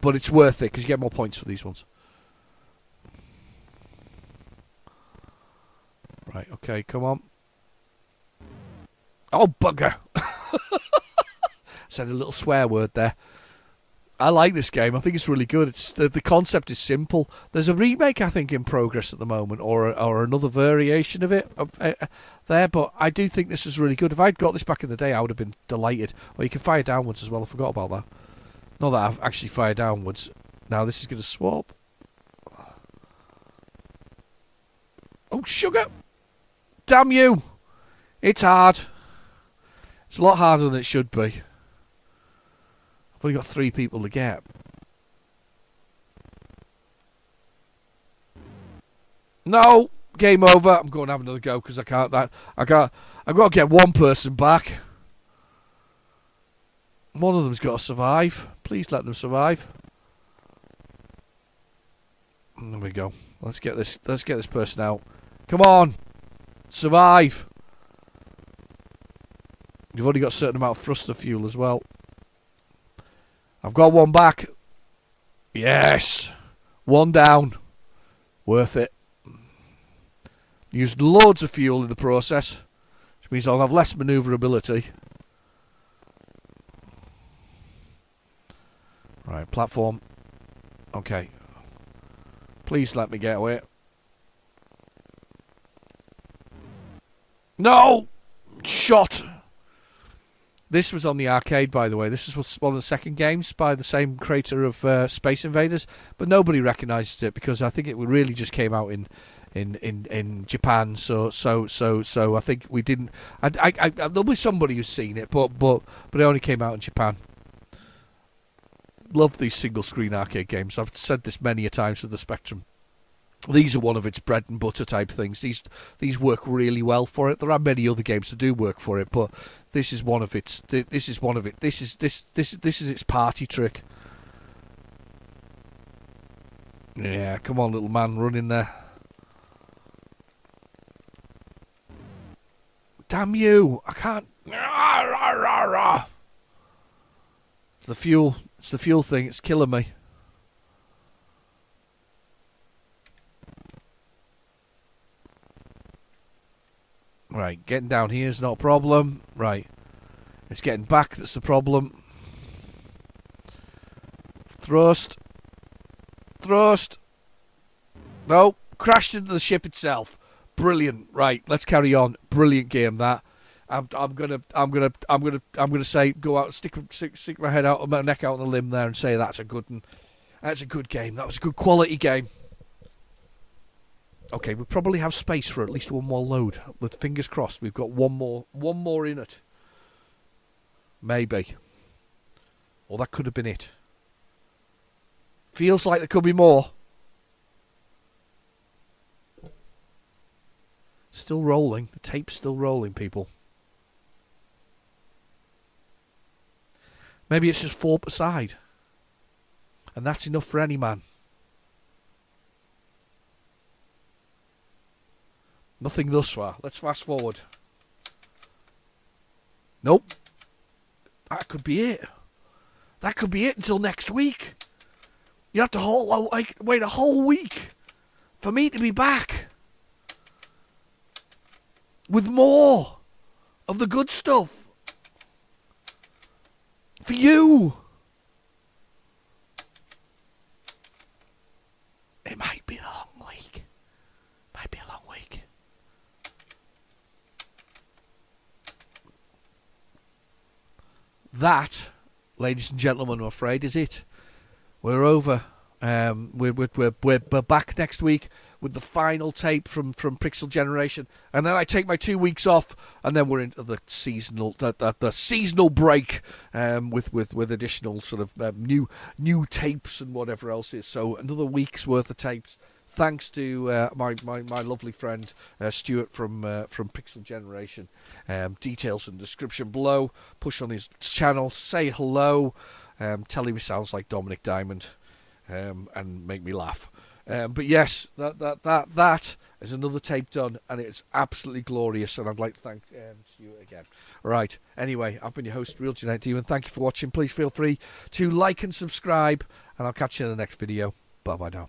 [SPEAKER 1] But it's worth it because you get more points for these ones. Right, okay, come on. Oh, bugger. Said a little swear word there. I like this game. I think it's really good. It's the concept is simple. There's a remake, I think, in progress at the moment, or another variation of it there. But I do think this is really good. If I'd got this back in the day, I would have been delighted. Or you can fire downwards as well. I forgot about that. Not that I've actually fired downwards. Now this is going to swap. Oh, sugar! Damn you! It's hard. It's a lot harder than it should be. I've only got 3 people to get. No! Game over. I'm going to have another go because I can't. I've got to get one person back. One of them's got to survive. Please let them survive. There we go. Let's get this person out. Come on! Survive! You've only got a certain amount of thruster fuel as well. I've got one back. Yes! One down. Worth it. Used loads of fuel in the process, which means I'll have less manoeuvrability. Right, platform. Okay. Please let me get away. No! Shot! This was on the arcade, by the way. This was one of the second games by the same creator of Space Invaders, but nobody recognises it because I think it really just came out in Japan. So I think we didn't. There'll be somebody who's seen it, but it only came out in Japan. Love these single screen arcade games. I've said this many a times with the Spectrum. These are one of its bread and butter type things. These work really well for it. There are many other games that do work for it, but this is one of its. This is one of it. This is its party trick. Yeah, come on, little man, run in there. Damn you! I can't. It's the fuel. It's the fuel thing. It's killing me. Right, getting down here is not a problem. Right, it's getting back that's the problem. Thrust. No, crashed into the ship itself. Brilliant. Right, let's carry on. Brilliant game that. I'm gonna say go out, stick my head out, my neck out on the limb there, and say that's a good one. That's a good game. That was a good quality game. Okay, we probably have space for at least one more load. With fingers crossed, we've got one more in it. Maybe. Or that could have been it. Feels like there could be more. Still rolling. The tape's still rolling, people. Maybe it's just 4 per side. And that's enough for any man. Nothing thus far. Let's fast forward. Nope. That could be it. That could be it until next week. You have to wait a whole week for me to be back with more of the good stuff for you. It might be a long week. Might be a long week. That, ladies and gentlemen, I'm afraid, is it. We're over. We're back next week with the final tape from Pixel Generation, and then I take my 2 weeks off, and then we're into the seasonal break with additional sort of new tapes and whatever else is. So another week's worth of tapes. Thanks to my lovely friend Stuart from Pixel Generation. Details in the description below. Push on his channel, say hello, tell him he sounds like Dominic Diamond, and make me laugh. But yes, that is another tape done, and it's absolutely glorious, and I'd like to thank Stuart again. Right, anyway, I've been your host, RealGenericDemon. Thank you for watching. Please feel free to like and subscribe, and I'll catch you in the next video. Bye-bye now.